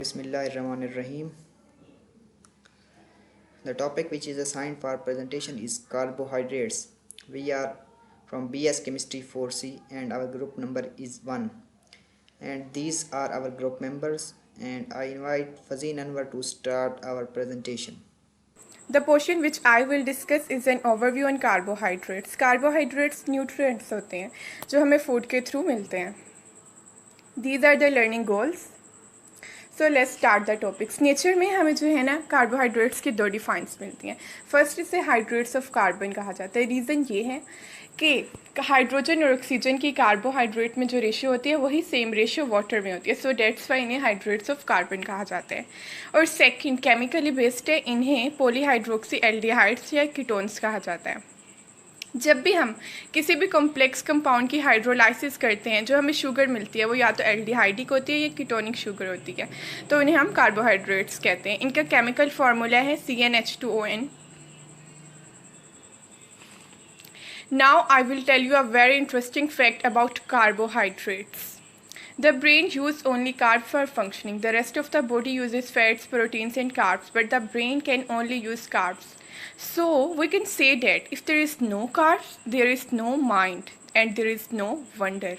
Bismillahirrahmanirrahim. The topic which is assigned for presentation is carbohydrates. We are from BS Chemistry 4C and our group number is 1. And these are our group members, and I invite Fazeen Anwar to start our presentation. The portion which I will discuss is an overview on carbohydrates. Carbohydrates nutrients होते हैं जो हमें food के through मिलते हैं. These are the learning goals. So let's start the topics. Nature में हमें जो है ना कार्बोहाइड्रेट्स की दो डिफाइंस मिलती हैं. फर्स्ट इसे हाइड्रेट्स ऑफ कार्बन कहा जाता है. रीज़न ये है कि हाइड्रोजन और ऑक्सीजन की कार्बोहाइड्रेट में जो रेशियो होती है वही सेम रेशियो वाटर में होती है. सो डेट्स वाई इन्हें हाइड्रेट्स ऑफ कार्बन कहा जाता है. और सेकंड केमिकली बेस्ड है, इन्हें पॉलीहाइड्रोक्सी एल्डिहाइड्स या कीटोन्स कहा जाता है. जब भी हम किसी भी कॉम्प्लेक्स कंपाउंड की हाइड्रोलाइसिस करते हैं जो हमें शुगर मिलती है वो या तो एल्डिहाइडिक होती है या कीटोनिक शुगर होती है, तो उन्हें हम कार्बोहाइड्रेट्स कहते हैं. इनका केमिकल फार्मूला है CnH2ON. Now I will tell you a very interesting fact about carbohydrates. The brain uses only carbs for functioning. The rest of the body uses fats, proteins, and carbs, but the brain can only use carbs. So we can say that if there is no carbs, there is no mind, and there is no wonder.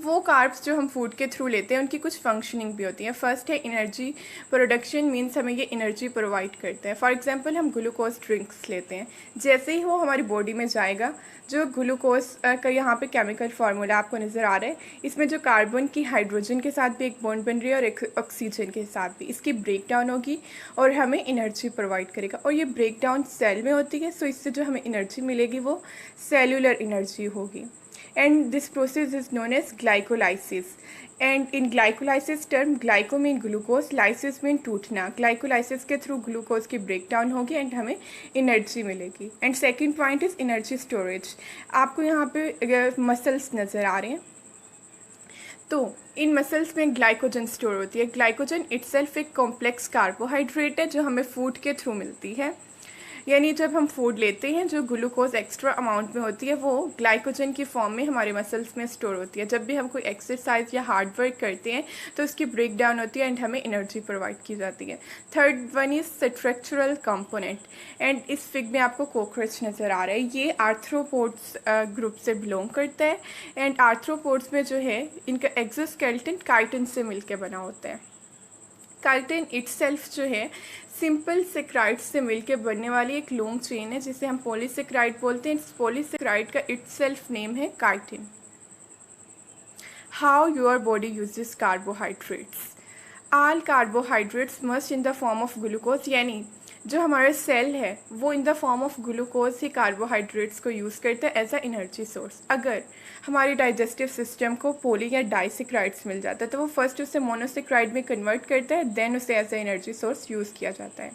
वो carbs जो हम food के through लेते हैं उनकी कुछ functioning भी होती है. फर्स्ट है एनर्जी प्रोडक्शन, मीन्स हमें ये एनर्जी प्रोवाइड करते हैं. फॉर एग्जांपल हम ग्लूकोज ड्रिंक्स लेते हैं, जैसे ही वो हमारी बॉडी में जाएगा, जो ग्लूकोज का यहाँ पे केमिकल फार्मूला आपको नज़र आ रहा है, इसमें जो कार्बन की हाइड्रोजन के साथ भी एक बॉन्ड बन रही है और एक ऑक्सीजन के साथ भी, इसकी ब्रेक डाउन होगी और हमें एनर्जी प्रोवाइड करेगा. और ये ब्रेक डाउन सेल में होती है, सो इससे जो हमें एनर्जी मिलेगी वो सेलुलर एनर्जी होगी. And this process is known as glycolysis. And in glycolysis term, glyco mean glucose, lysis mean टूटना. glycolysis के थ्रू ग्लूकोज की ब्रेक डाउन होगी एंड हमें एनर्जी मिलेगी. And second point is energy storage. आपको यहाँ पे मसल्स नज़र आ रहे हैं, तो इन मसल्स में ग्लाइकोजन स्टोर होती है. ग्लाइकोजन इटसेल्फ एक कॉम्प्लेक्स कार्बोहाइड्रेट है जो हमें फूड के थ्रू मिलती है. यानी जब हम फूड लेते हैं जो ग्लूकोज एक्स्ट्रा अमाउंट में होती है वो ग्लाइकोजन की फॉर्म में हमारे मसल्स में स्टोर होती है. जब भी हम कोई एक्सरसाइज या हार्ड वर्क करते हैं तो उसकी ब्रेक डाउन होती है एंड हमें एनर्जी प्रोवाइड की जाती है. Third one is structural component. And इस फिग में आपको कॉकरोच नज़र आ रहा है. ये आर्थ्रोपोड्स ग्रुप से बिलोंग करता है. एंड आर्थ्रोपोड्स में जो है इनका एक्सोस्केलेटन काइटिन से मिलकर बना होता है. काइटिन इटसेल्फ जो है सिंपल सेक्राइड से मिलकर बनने वाली एक लॉन्ग चेन है जिसे हम पॉलीसेक्राइड बोलते हैं. इस पॉलीसेक्राइड का इटसेल्फ नेम है chitin. How your body uses carbohydrates. All carbohydrates must in the form of glucose. यानी जो हमारा सेल है वो in the form of glucose he carbohydrates को यूज़ करता है एज अ एनर्जी सोर्स. अगर हमारी डाइजेस्टिव सिस्टम को पोली या डाइसेक्राइड्स मिल जाता है तो वो फर्स्ट उसे मोनोसेक्राइड में कन्वर्ट करता है, देन उसे as a energy source use किया जाता है.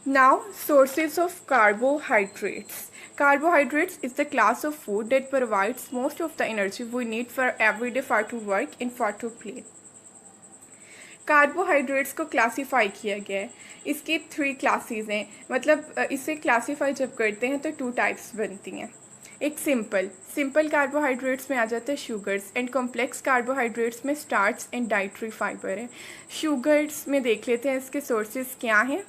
Now sources of carbohydrates. Carbohydrates is the class of food that provides most of the energy we need for every day for to work and for to play. Carbohydrates को classify किया गया है. इसकी 3 classes हैं. मतलब इसे classify जब करते हैं तो 2 टाइप्स बनती हैं. एक सिंपल कार्बोहाइड्रेट्स में आ जाता है शुगर्स, एंड कॉम्प्लेक्स कार्बोहाइड्रेट्स में स्टार्च एंड डाइट्री फाइबर है. शुगर्स में देख लेते हैं इसके सोर्सेज क्या हैं.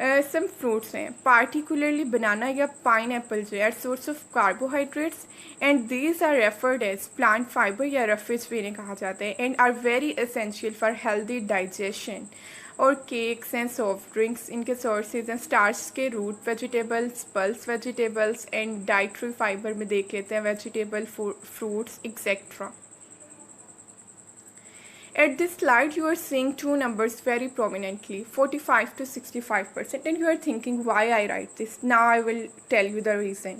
सम फ्रूट्स हैं, पार्टिकुलरली बनाना या पाइन एप्पल जो है source of carbohydrates, and these are referred as plant fibre या रफेज भी इन्हें कहा जाता है, and are very essential for healthy digestion. और केक्स एंड सॉफ्ट ड्रिंक्स इनके सोर्सेज हैं. स्टार्च के root vegetables, pulse vegetables, and dietary fibre में देख लेते हैं vegetable, fruits etcetera. At this slide, you are seeing 2 numbers very prominently, 45 to 65%, and you are thinking why I write this. Now I will tell you the reason.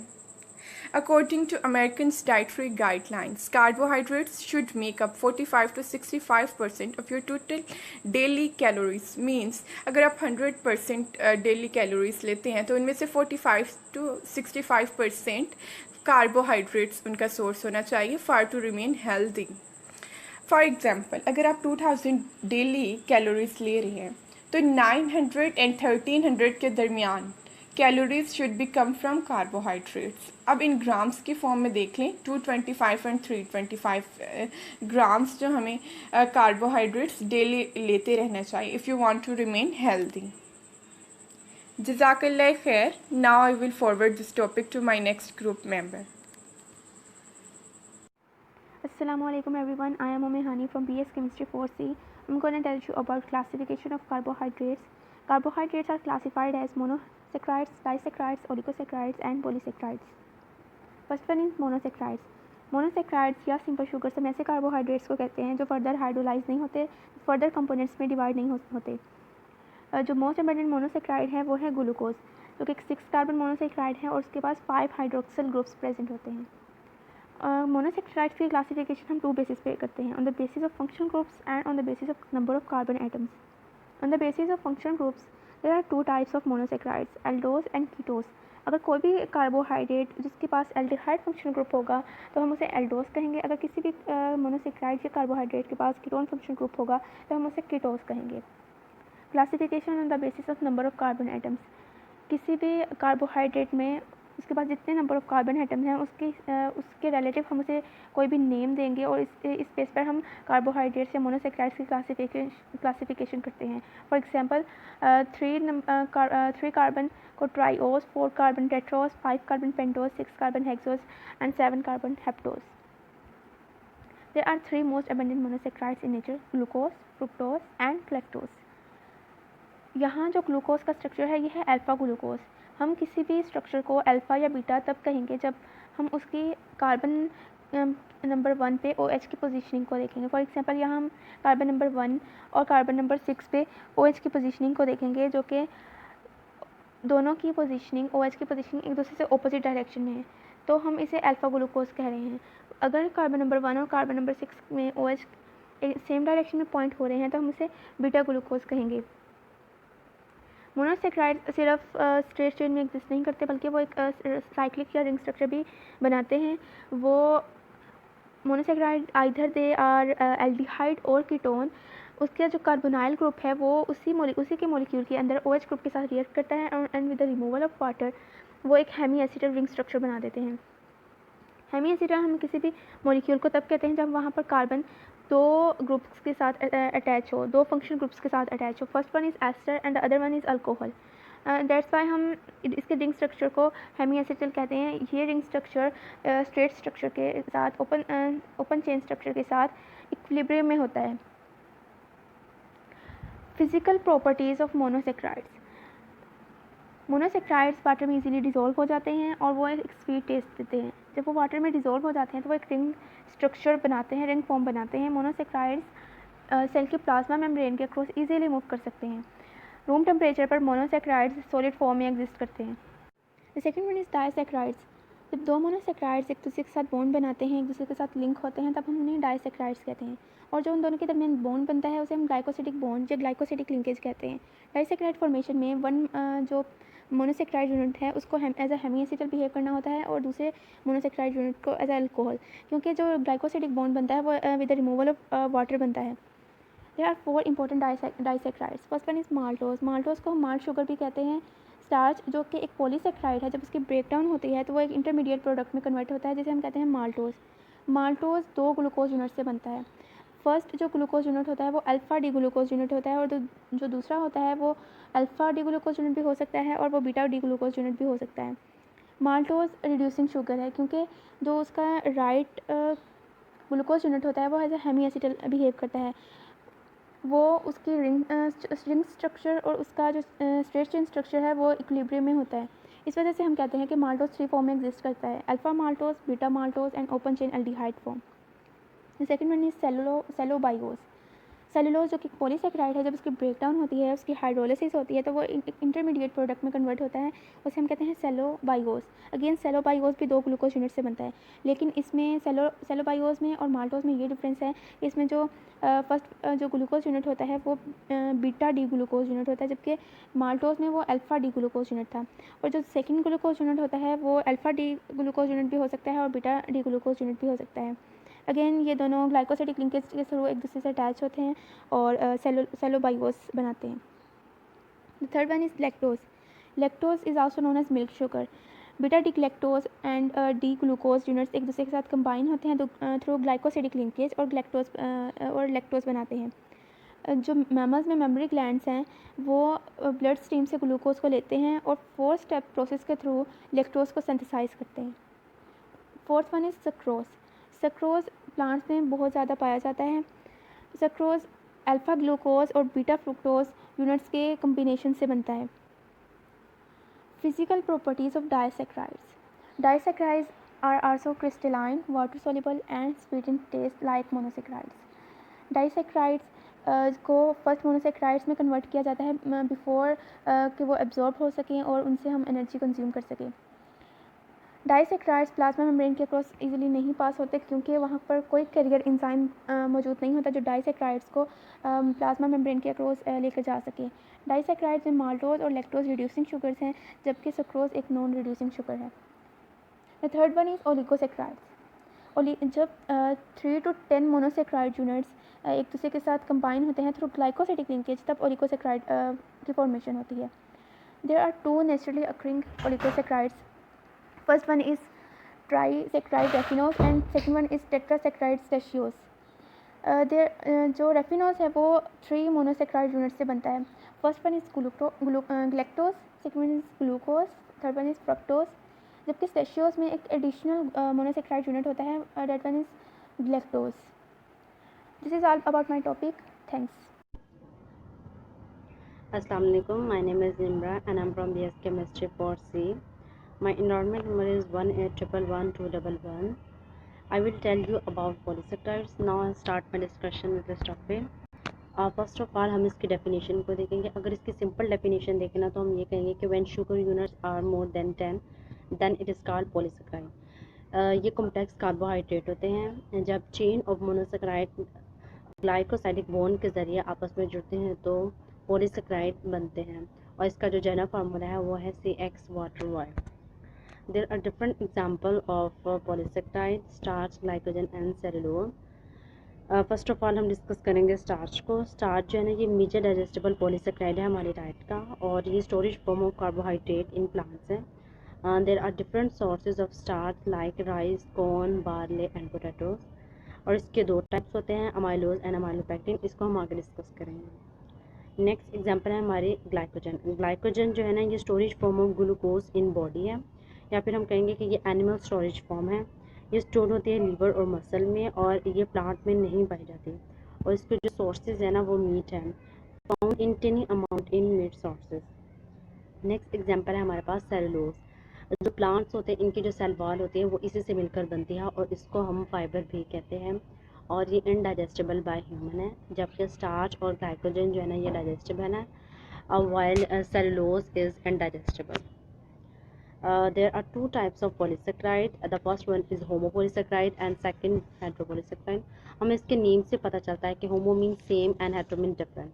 According to American's dietary guidelines, carbohydrates should make up 45 to 65% of your total daily calories. Means अगर आप 100% daily calories लेते हैं तो उनमें से 45 to 65% carbohydrates उनका source होना चाहिए for to remain healthy. For example अगर आप 2000 डेली कैलोरीज ले रहे हैं तो 900 एंड 1300 के दरमियान calories should be come from carbohydrates. अब इन ग्राम्स की फॉर्म में देख लें 225 एंड 325 ग्राम्स जो हमें कार्बोहाइड्रेट्स डेली लेते रहना चाहिए if you want to remain healthy. जज़ाकल्लाह खैर। Now I will forward this topic to my next group member. Assalamu alaikum everyone. I am Hani from BS Chemistry 4C. I'm going to tell you about classification of carbohydrates. Carbohydrates are classified as monosaccharides, disaccharides, oligosaccharides and polysaccharides. First one is monosaccharides. Monosaccharides या simple sugars हम ऐसे carbohydrates को कहते हैं जो further hydrolyse नहीं होते, further components में डिवाइड नहीं होते। जो मोस्ट अबंडेंट मोनोसेक्राइड है वो है ग्लूकोज, जो कि 6 कार्बन मोनोसेक्राइड है और उसके पास 5 हाइड्रोक्सिल ग्रुप्स प्रेजेंट होते हैं। मोनोसेक्राइड्स की क्लासिफिकेशन हम 2 बेसिस पे करते हैं, on the basis of functional groups and on the basis of number of carbon atoms. On the basis of functional groups there are 2 types of monosaccharides, aldose and ketose. अगर कोई भी carbohydrate जिसके पास aldehyde functional group होगा तो हम उसे aldose कहेंगे। अगर किसी भी मोनोसेक्राइड या कार्बोहाइड्रेट के पास कीटोन फंक्शनल ग्रुप होगा तो हम उसे कीटोज कहेंगे। Classification on the basis of number of carbon atoms. किसी भी कार्बोहाइड्रेट में उसके पास जितने नंबर ऑफ कार्बन एटम्स हैं उसके रिलेटिव हम उसे कोई भी नेम देंगे और इस बेस पर हम कार्बोहाइड्रेट्स या मोनोसेक्राइड्स की क्लासिफिकेशन करते हैं। फॉर एग्जांपल 3 कार्बन को triose, 4 carbon tetrose, 5 carbon pentose, 6 carbon hexose and 7 carbon heptose. There are 3 most abundant monosaccharides in nature, glucose, fructose and lactose. यहाँ जो ग्लूकोज का स्ट्रक्चर है ये है अल्फ़ा ग्लूकोज। हम किसी भी स्ट्रक्चर को अल्फ़ा या बीटा तब कहेंगे जब हम उसकी कार्बन नंबर 1 पे OH की पोजीशनिंग को देखेंगे। फॉर एग्जांपल यहाँ हम कार्बन नंबर 1 और कार्बन नंबर 6 पे OH की पोजीशनिंग को देखेंगे, जो कि दोनों की पोजीशनिंग, OH की पोजीशनिंग एक दूसरे से ऑपोजिट डायरेक्शन में है, तो हम इसे अल्फ़ा ग्लूकोज कह रहे हैं। अगर कार्बन नंबर 1 और कार्बन नंबर 6 में OH सेम डायरेक्शन में पॉइंट हो रहे हैं तो हम इसे बीटा ग्लूकोज कहेंगे। मोनोसेक्राइड सिर्फ स्ट्रेट चेन में एग्जिस्ट नहीं करते बल्कि वो एक साइक्लिक या रिंग स्ट्रक्चर भी बनाते हैं। वो monosaccharide either they are aldehyde और कीटोन। उसका जो कार्बोनाइल ग्रुप है वो उसी के मॉलिक्यूल के अंदर OH ग्रुप के साथ रिएक्ट करता है and with the removal of water वो एक हेमी एसिटल रिंग स्ट्रक्चर बना देते हैं। हेमी एसिटल हम किसी भी मॉलिक्यूल को तब कहते हैं जब वहाँ पर कार्बन 2 ग्रुप्स के साथ अटैच हो, 2 फंक्शनल ग्रुप्स के साथ अटैच हो। First one is ester and the other one is alcohol. That's why हम इसके रिंग स्ट्रक्चर को हेमी एसिटल कहते हैं। ये रिंग स्ट्रक्चर स्ट्रेट स्ट्रक्चर के साथ ओपन चेन स्ट्रक्चर के साथ इक्विलिब्रियम में होता है। Physical properties of monosaccharides. Monosaccharides water में इजीली डिज़ोल्व हो जाते हैं और वो एक स्वीट टेस्ट देते हैं। जब वो वाटर में डिज़ोल्व हो जाते हैं तो वो एक रिंग स्ट्रक्चर बनाते हैं, रिंग फॉर्म बनाते हैं। मोनोसेक्राइड्स सेल की प्लाज्मा मेम्ब्रेन के अक्रॉस इजीली मूव कर सकते हैं। रूम टेम्परेचर पर मोनोसेक्राइड्स सॉलिड फॉर्म में एग्जिस्ट करते हैं। The second one is disaccharides. जब 2 मोनोसेक्राइड्स एक दूसरे के साथ बॉन्ड बनाते हैं, एक दूसरे के साथ लिंक होते हैं, तब हम उन्हें डाइसेक्राइड्स कहते हैं। और जो उन दोनों के दरमियान बॉन्ड बनता है उसे हम ग्लाइकोसिडिक बॉन्ड या ग्लाइकोसिडिक लिंकेज कहते हैं। डाइसेक्राइड फॉर्मेशन में वन जो मोनोसेक्राइड यूनिट है उसको as a hemiacetal behave करना होता है और दूसरे मोनोसेक्राइड यूनिट को एज अ अल्कोहल, क्योंकि जो ग्लाइकोसिडिक बॉन्ड बनता है वो with the removal of water बनता है। There are 4 important disaccharides. First one is maltose. Maltose को हम माल्ट शुगर भी कहते हैं। स्टार्च जो कि एक पॉलीसेक्राइड है, जब उसकी ब्रेकडाउन होती है तो वो एक इंटरमीडिएट प्रोडक्ट में कन्वर्ट होता है जिसे हम कहते हैं माल्टोज। माल्टोज 2 ग्लूकोज यूनिट से बनता है। फर्स्ट जो ग्लूकोज यूनिट होता है वो अल्फ़ा डी ग्लूकोज यूनिट होता है और जो दूसरा होता है वो अल्फ़ा डी ग्लूकोज यूनिट भी हो सकता है और वो बीटा डी ग्लूकोज यूनिट भी हो सकता है। माल्टोज रिड्यूसिंग शुगर है क्योंकि जो उसका राइट ग्लूकोज यूनिट होता है वो as a hemiacetal behave करता है। वो उसकी रिंग स्ट्रक्चर और उसका जो स्ट्रेट चेन स्ट्रक्चर है वो इक्विलिब्रियम में होता है। इस वजह से हम कहते हैं कि माल्टोज 3 फॉर्म में एग्जिस्ट करता है, alpha maltose, beta maltose and open chain aldehyde form. The second one is cellobiose. Cellulose जो कि पॉलीसेक्राइड है, जब उसकी ब्रेकडाउन होती है, उसकी हाइड्रोलिसिस होती है तो वो इंटरमीडिएट प्रोडक्ट में कन्वर्ट होता है, उसे हम कहते हैं सेलोबाइगोज। अगेन सेलोबाइगोज भी 2 ग्लूकोज यूनिट से बनता है, लेकिन इसमें सेलोबाइगोज में और माल्टोज में ये डिफरेंस है, इसमें जो फर्स्ट जो ग्लूकोज यूनिट होता है वो बीटा डी ग्लूकोज यूनिट होता है, जबकि माल्टोज में वो अल्फ़ा डी ग्लूकोज यूनिट था। और जो सेकेंड ग्लूकोज यूनिट होता है वो अल्फ़ा डी ग्लूकोज यूनिट भी हो सकता है और बीटा डी ग्लूकोज यूनिट भी हो सकता है। अगेन ये दोनों ग्लाइकोसिडिक लिंकेज के थ्रू एक दूसरे से अटैच होते हैं और सेलोबाइगोस बनाते हैं। The third one is lactose. Lactose is also known as milk sugar. Beta D galactose and D glucose units एक दूसरे के साथ कंबाइन होते हैं तो थ्रू ग्लाइकोसिडिक लिंकेज और लैक्टोज बनाते हैं। जो मैमल्स में मेमोरी ग्लैंड्स हैं वो ब्लड स्ट्रीम से ग्लूकोज को लेते हैं और 4 स्टेप प्रोसेस के थ्रू लैक्टोज को सिंथेसाइज करते हैं। Fourth one is sucrose. Sucrose plants में बहुत ज़्यादा पाया जाता है। सक्रोज अल्फ़ा ग्लूकोज और बीटा फ्रुक्टोज यूनिट्स के कम्बिनेशन से बनता है। Physical properties of disaccharides. Disaccharides are also crystalline, water soluble and sweet in taste like monosaccharides. Disaccharides को फर्स्ट मोनोसैक्राइड्स में कन्वर्ट किया जाता है बिफोर कि वो एब्जॉर्ब हो सकें और उनसे हम एनर्जी कंज्यूम कर सकें। डाइसैक्राइड्स प्लाज्मा मेम्ब्रेन के अक्रॉस इजीली नहीं पास होते क्योंकि वहाँ पर कोई कैरियर एंजाइम मौजूद नहीं होता जो डाइसैक्राइड्स को प्लाज्मा मेम्ब्रेन के अक्रॉस लेकर जा सके। डाइसैक्राइड्स में माल्टोज और लैक्टोज रिड्यूसिंग शुगर्स हैं जबकि सक्रोज एक नॉन रिड्यूसिंग शुगर है। The third one is oligosaccharides. जब 3 to 10 मोनोसैक्राइड यूनिट्स एक दूसरे के साथ कंबाइन होते हैं थ्रू ग्लाइकोसिडिक लिंकेज तब ओलिगोसैक्राइड की फॉर्मेशन होती है। There are 2 naturally occurring oligosaccharides. First one is trisaccharide raffinose and second one is tetrasaccharide stachyose. जो रेफिनोज है वो 3 मोनोसैक्राइड यूनिट से बनता है। First one is galactose, second one is glucose, third one is fructose, जबकि स्टेशियोज में एक additional monosaccharide unit होता है that one is galactose. This is all about my topic. Thanks. Assalamu alaikum. My name is Nimra and I'm from BS Chemistry 4C. My enrollment number is 1811211. I will tell you about polysaccharides. Now I'll start my discussion with this topic. First of all हम इसकी definition को देखेंगे। अगर इसकी simple definition देखें ना तो हम ये कहेंगे कि when sugar units are more than 10 then it is called polysaccharide. ये complex carbohydrate होते हैं। जब chain of monosaccharide glycosidic bond के ज़रिए आपस में जुड़ते हैं तो पॉलीसैकेराइड बनते हैं और इसका जो जनरल फार्मूला है वो है CX∧Y। There are different example of polysaccharide, starch, glycogen and cellulose. First of all हम डिस्कस करेंगे स्टार्च को। स्टार्च जो है ना ये मेजर डाइजेस्टेबल पॉलीसैकेराइड है हमारी डाइट का और ये storage form of carbohydrate in plants है। There are different sources of starch like rice, corn, barley and potatoes और इसके 2 टाइप्स होते हैं, अमाइलोज एंड अमाइलोपेक्टिन। इसको हम आगे डिस्कस करेंगे। नेक्स्ट एग्जांपल है हमारी ग्लाइकोजन। ग्लाइकोजन जो है ना ये storage form of glucose in body है या फिर हम कहेंगे कि ये एनिमल स्टोरेज फॉर्म है। ये स्टोर होती है लीवर और मसल में और ये प्लांट में नहीं पाई जाती और इसके जो सोर्सेज है ना वो मीट है, found in tiny amount in meat sources. Next example है हमारे पास सेलुलोज। जो प्लांट्स होते हैं इनकी जो सेल वॉल होती है वो इसी से मिलकर बनती है और इसको हम फाइबर भी कहते हैं और ये इनडाइजेस्टेबल बाय ह्यूमन है, जबकि स्टार्च और ग्लाइकोजन जो है ना ये डाइजेस्टेबल है while cellulose is indigestible. There are 2 types of polysaccharide. The first one is homopolysaccharide and second heteropolysaccharide. हमें इसके नेम से पता चलता है कि homo means same and hetero means different.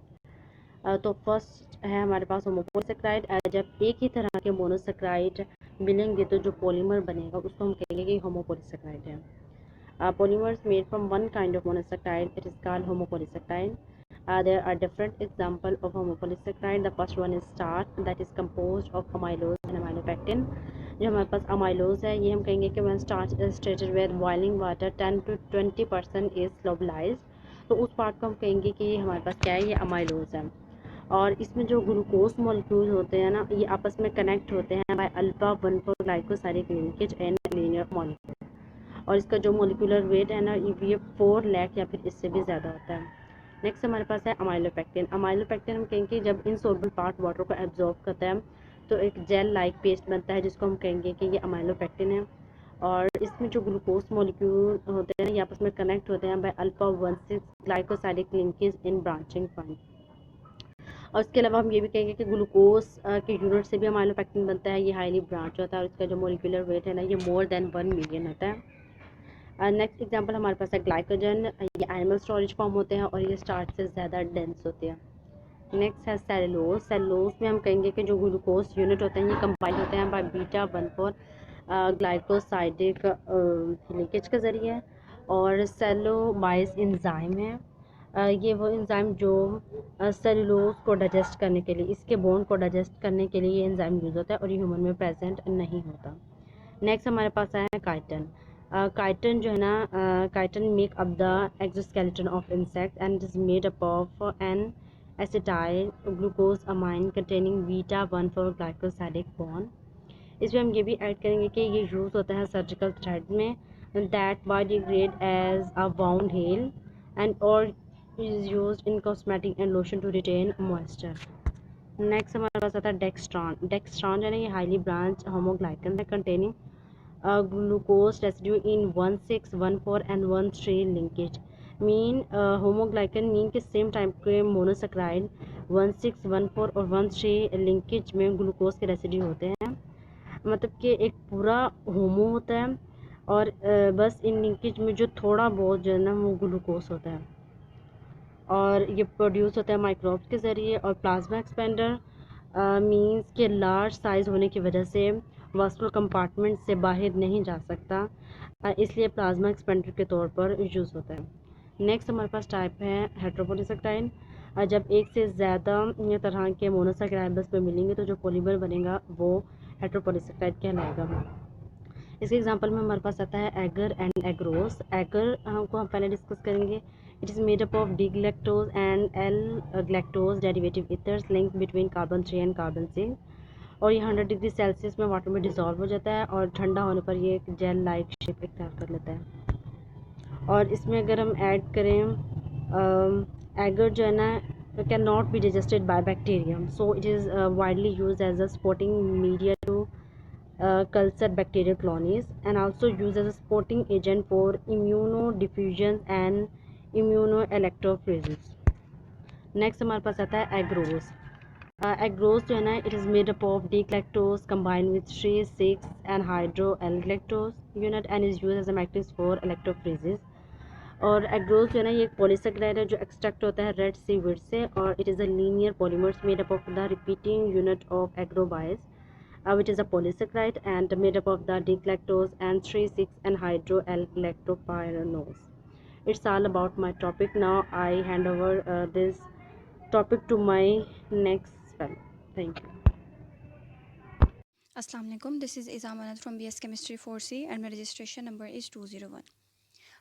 तो फर्स्ट है हमारे पास होमोपोलीसैकेराइड। जब एक ही तरह के मोनोसैकेराइड मिलेंगे तो जो पॉलीमर बनेगा उसको हम कहेंगे कि होमोपोलीसैकेराइड है। Polymers made from one kind of monosaccharide it is called होमोपोलीसैकेराइड। There are different examples of homopolysaccharide. The first one is starch that is composed of amylose and amylopectin. जो हमारे पास amylose है ये हम कहेंगे कि when starch is treated with boiling water 10 to 20% is solubilized, तो उस part को हम कहेंगे कि हमारे पास क्या है, ये amylose है। और इसमें जो ग्लूकोज मॉलिक्यूल होते हैं ना ये आपस में कनेक्ट होते हैं by alpha 1,4 glycosidic linkage and linear molecule और इसका जो मॉलिक्यूलर वेट है ना ये 4 लाख या फिर इससे भी ज़्यादा होता है। नेक्स्ट हमारे पास है अमाइलोपेक्टिन। अमाइलोपेक्टिन हम कहेंगे जब इनसॉल्युबल पार्ट वाटर को एब्जॉर्ब करता है तो एक जेल लाइक पेस्ट बनता है जिसको हम कहेंगे कि ये अमाइलोपेक्टिन है और इसमें जो ग्लूकोज मॉलिक्यूल होते हैं ये आपस में कनेक्ट होते हैं by alpha 1,6 glycosidic linkage in branching point. और इसके अलावा हम ये भी कहेंगे कि ग्लूकोज के यूनिट से भी अमाइलोपेक्टिन बनता है, ये हाईली ब्रांच होता है और इसका जो मॉलिक्यूलर वेट है ना ये मोर देन 1 मिलियन होता है। नेक्स्ट एग्जांपल हमारे पास है ग्लाइकोजन। ये एनिमल स्टोरेज फॉर्म होते हैं और ये स्टार्च से ज़्यादा डेंस होते हैं। नेक्स्ट है सेलुलोज। सेलुलोज में हम कहेंगे कि जो ग्लूकोज यूनिट होते हैं ये कंबाइन होते हैं बाय बीटा 1,4 ग्लाइकोसाइडिक लिंकेज के ज़रिए और सेलोबाइस एंजाइम है ये वो एंजाइम जो सेलुलोज को डाइजेस्ट करने के लिए, इसके बोन को डाइजेस्ट करने के लिए ये एंजाइम यूज़ होता है और ये ह्यूमन में प्रेजेंट नहीं होता। नेक्स्ट हमारे पास आया है काइटिन। काइटिन जो है ना, chitin make up the exoskeleton of insect and it is made up of N acetyl glucose amine containing beta 1 four glycosidic bond. इसमें हम ये भी ऐड करेंगे कि ये यूज़ होता है सर्जिकल थ्रेड में, that biodegrade as a wound heal and और is used in cosmetic and lotion to retain moisture. Next हमारे पास आता है डेक्स्ट्रॉन। डेक्स्ट्रॉन जो है ना, ये हाईली ब्रांच होमोग्लाइकन है containing glucose residue in 1,6,1,4 and 1,3 लिंकेज। मीन होमोग्लाइकन मीन के सेम टाइप के मोनोसेक्राइड 1,6,1,4 और 1,3 लिंकेज में ग्लूकोज के रेसिड्यू होते हैं। मतलब कि एक पूरा होमो होता है और बस इन लिंकेज में जो थोड़ा बहुत जो है ना वो ग्लूकोज होता है और ये प्रोड्यूस होता है माइक्रोब्स के ज़रिए। और प्लाज्मा एक्सपेंडर मींस के लार्ज साइज़ होने की वजह से वास्कुलर कंपार्टमेंट से बाहर नहीं जा सकता, इसलिए प्लाज्मा एक्सपेंडर के तौर पर यूज़ होता है। नेक्स्ट हमारे पास टाइप है हेट्रोपोलिसैकेराइड। जब एक से ज़्यादा तरह के मोनोसैकेराइड बस में मिलेंगे तो जो पॉलीमर बनेगा वो हेट्रोपोलिसैकेराइड कहलाएगा। इसके एग्जांपल में हमारे पास आता है एगर एंड एग्रोस। एगर को हम पहले डिस्कस करेंगे। It is made up of D galactose and L galactose derivative ethers link between carbon 3 and carbon 6 और ये 100 डिग्री सेल्सियस में वाटर में डिज़ोल्व हो जाता है और ठंडा होने पर ये एक जेल लाइक शेप इख्तियार कर लेता है। और इसमें अगर हम ऐड करें एगर जो है ना can not be digested by bacterium, so it is widely used as a spotting media to culture bacterial colonies and also used as a spotting agent for immunodiffusion and immunoelectrophoresis. Next हमारे पास आता है agarose. Agarose जो है ना, it is made up of D galactose combined with 3,6 anhydro L galactose unit and is use as a matrix for electrophoresis. और agarose जो है ना, ये एक पॉलीसेकेराइड है जो एक्सट्रैक्ट होता है रेड सीवीड से और it is a linear polymers made up of the repeating unit of agarobiose which is a polysaccharide and made up of the D-galactose and 3,6 and hydro-L-galactopyranose. It's all about my topic. Now I hand over this topic to my next fellow. Thank you. Assalamu alaikum. This is Izam Anand from BS Chemistry 4C and my registration number is 201.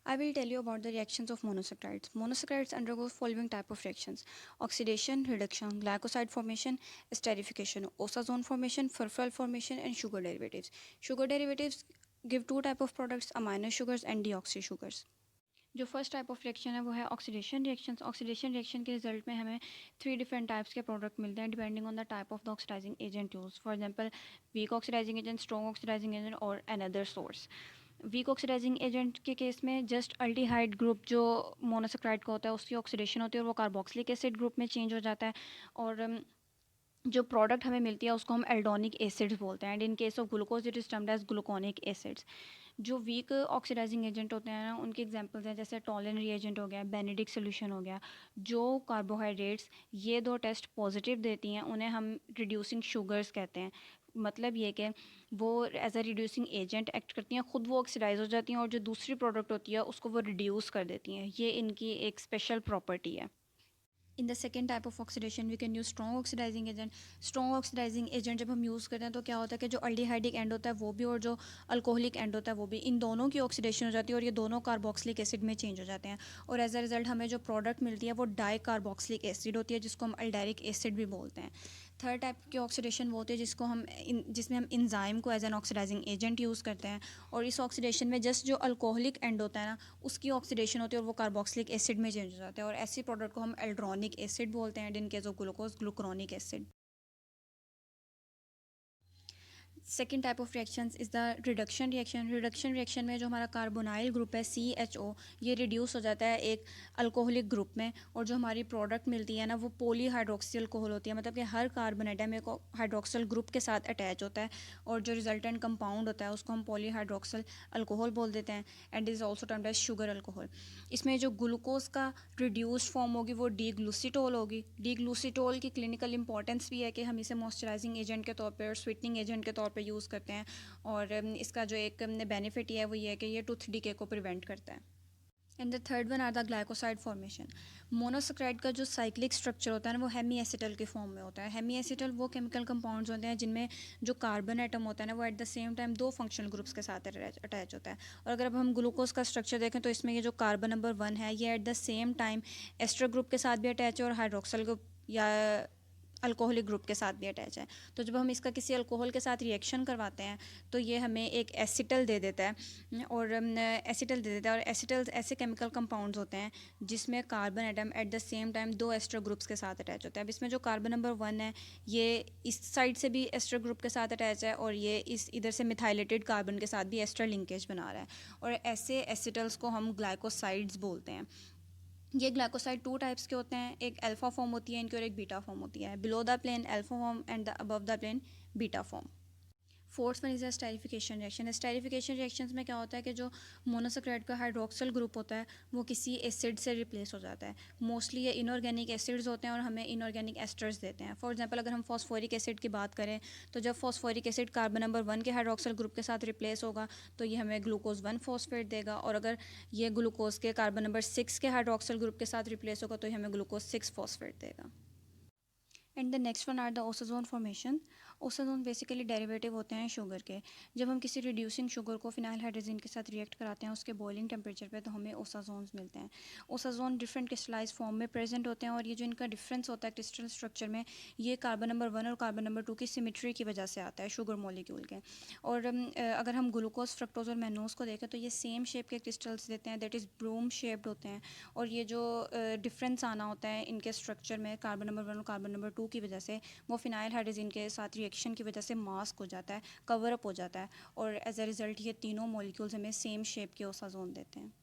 I will tell you about the reactions of monosaccharides. Monosaccharides undergo following type of reactions: oxidation, reduction, glycoside formation, esterification, osazone formation, furfural formation, and sugar derivatives. Sugar derivatives give two type of products: amino sugars and deoxy sugars. जो first type of reaction है वो है oxidation reaction. Oxidation reaction के result में हमें 3 different types के product मिलते हैं depending on the type of the oxidizing agent use. For example weak oxidizing agent, strong oxidizing agent और another source. Weak oxidizing agent के केस में just aldehyde group जो मोनोसेक्राइड का होता है उसकी ऑक्सीडेशन होती है और वो कार्बोक्सिलिक एसिड ग्रुप में चेंज हो जाता है और जो प्रोडक्ट हमें मिलती है उसको हम एल्डोनिक एसिड्स बोलते हैं and in case of glucose it is termed as gluconic acids. जो वीक ऑक्सीडाइजिंग एजेंट होते हैं ना उनके एग्जांपल्स हैं जैसे टॉलन रिएजेंट हो गया, बेनेडिक्ट सोल्यूशन हो गया। जो कार्बोहाइड्रेट्स ये दो टेस्ट पॉजिटिव देती हैं उन्हें हम रिड्यूसिंग शुगर्स कहते हैं। मतलब ये कि वो as a reducing agent act करती हैं, ख़ुद वो ऑक्सीडाइज हो जाती हैं और जो दूसरी प्रोडक्ट होती है उसको वो रिड्यूस कर देती हैं। ये इनकी एक स्पेशल प्रॉपर्टी है। In the second type of oxidation we can use strong oxidizing agent. Strong oxidizing agent जब हम यूज़ करते हैं तो क्या होता है कि जो अल्डिहाइडिक एंड होता है वो भी और जो अल्कोहलिक एंड होता है वो भी, इन दोनों की ऑक्सीडेशन हो जाती है और ये दोनों कार्बोक्सिलिक एसिड में चेंज हो जाते हैं और एज अ रिजल्ट हमें जो प्रोडक्ट मिलती है वो डाई कार्बोक्सिलिक एसिड होती है जिसको हम अल्डेरिक एसिड भी बोलते हैं। थर्ड टाइप की ऑक्सीडेशन वो होती है जिसमें हम इंजाइम को as an oxidizing agent use करते हैं और इस ऑक्सीडेशन में जस्ट जो अल्कोहलिक एंड होता है ना उसकी ऑक्सीडेशन होती है और वो कार्बोक्सिलिक एसिड में चेंज हो जाता है और ऐसी प्रोडक्ट को हम एल्ड्रोनिक एसिड बोलते हैं and in case of glucose glucuronic acid. Second type of reactions is the reduction reaction. Reduction reaction में जो हमारा कार्बोनाइल ग्रुप है CHO ये रिड्यूस हो जाता है एक अल्कोहलिक ग्रुप में और जो हमारी प्रोडक्ट मिलती है ना वो पॉली हाइड्रोक्सी अल्कोहल होती है। मतलब कि हर कार्बन एटम एक हाइड्रोक्सल ग्रुप के साथ अटैच होता है और जो रिजल्टेंट कंपाउंड होता है उसको हम पॉली हाइड्रोक्सल अल्कोहल बोल देते हैं and is also termed as sugar alcohol. इसमें जो ग्लूकोज का रिड्यूस्ड फॉर्म होगी वो डी ग्लूसीटोल होगी। डी ग्लूसीटोल की क्लिनिकल इंपॉर्टेंस भी है कि हम इसे मॉइस्चराइजिंग एजेंट के तौर पर और स्वीटनिंग एजेंट के तौर पर यूज़ करते हैं और इसका जो एक बेनिफिट है वो ये है कि ये टूथ डिके को प्रिवेंट करता है। And the third one are the glycoside formation. Monosaccharide का जो साइक्लिक स्ट्रक्चर होता है ना वो हेमी एसिटल के फॉर्म में होता है। हेमी एसिटल वो केमिकल कंपाउंड्स होते हैं जिनमें जो कार्बन एटम होता है ना वो एट द सेम टाइम दो फंक्शनल ग्रुप्स के साथ अटैच होता है। और अगर अब हम ग्लूकोज का स्ट्रक्चर देखें तो इसमें ये जो कार्बन नंबर 1 है ये at the same time ester group के साथ भी अटैच है और हाइड्रोक्सल ग्रुप या अल्कोहलिक ग्रुप के साथ भी अटैच है। तो जब हम इसका किसी अल्कोहल के साथ रिएक्शन करवाते हैं तो ये हमें एक एसिटल दे देता है और एसिटल ऐसे केमिकल कंपाउंड्स होते हैं जिसमें carbon atom at the same time दो एस्टर ग्रुप्स के साथ अटैच होता है। अब इसमें जो कार्बन नंबर 1 है ये इस साइड से भी एस्टर ग्रुप के साथ अटैच है और ये इस इधर से मिथाइलेटेड कार्बन के साथ भी एस्टर लिंकेज बना रहा है और ऐसे एसिटल्स को हम ग्लाइकोसाइड्स बोलते हैं। ये ग्लाइकोसाइड 2 टाइप्स के होते हैं, एक अल्फा फॉर्म होती है इनकी और एक बीटा फॉर्म होती है। Below the plane alpha form and the above the plane beta form. Fourth one is a esterification reaction. Esterification reactions में क्या होता है कि जो मोनोसेक्राइड का हाइड्रोक्सल ग्रुप होता है वो किसी एसिड से रिप्लेस हो जाता है। मोस्टली ये इनऑर्गेनिक एसिड्स होते हैं और हमें इनऑर्गेनिक एस्टर्स देते हैं। फॉर एग्जांपल अगर हम फॉस्फोरिक एसिड की बात करें तो जब फॉस्फोरिक एसिड कार्बन नंबर 1 के हाइड्रोक्सल ग्रुप के साथ रिप्लेस होगा तो ये हमें ग्लूकोज 1 फॉस्फेट देगा और अगर ये ग्लूकोज के कार्बन नंबर 6 के हाइड्रोक्सल ग्रुप के साथ रिप्लेस होगा तो ये हमें ग्लूकोज 6 फॉस्फेट देगा। And the next one are the osazone formation. Osazone basically derivative होते हैं शुगर के। जब हम किसी रिड्यूसिंग शुगर को फिनाइल हाइड्रोजन के साथ रिएक्ट कराते हैं उसके बॉइलिंग टेम्परेचर पे तो हमें ओसाजोन्स मिलते हैं। ओसाजोन डिफरेंट क्रिस्टलाइज फॉर्म में प्रेजेंट होते हैं और ये जो इनका डिफरेंस होता है क्रिस्टल स्ट्रक्चर में ये कार्बन नंबर 1 और कार्बन नंबर 2 की सिमेट्री की वजह से आता है शुगर मॉलिक्यूल के। और अगर हम ग्लूकोज फ्रक्टोज और मैनोज को देखें तो ये सेम शेप के क्रिस्टल्स देते हैं, दैट इज़ ब्रूम शेप्ड होते हैं। और ये जो डिफरेंस आना होता है इनके स्ट्रक्चर में कार्बन नंबर 1 और कार्बन नंबर 2 की वजह से वो फिनाइल हाइड्रोजन के साथ रिएक्शन की वजह से मास्क हो जाता है, कवर अप हो जाता है और एज अ रिजल्ट ये तीनों मॉलिक्यूल्स हमें सेम शेप के ओसाजोन देते हैं।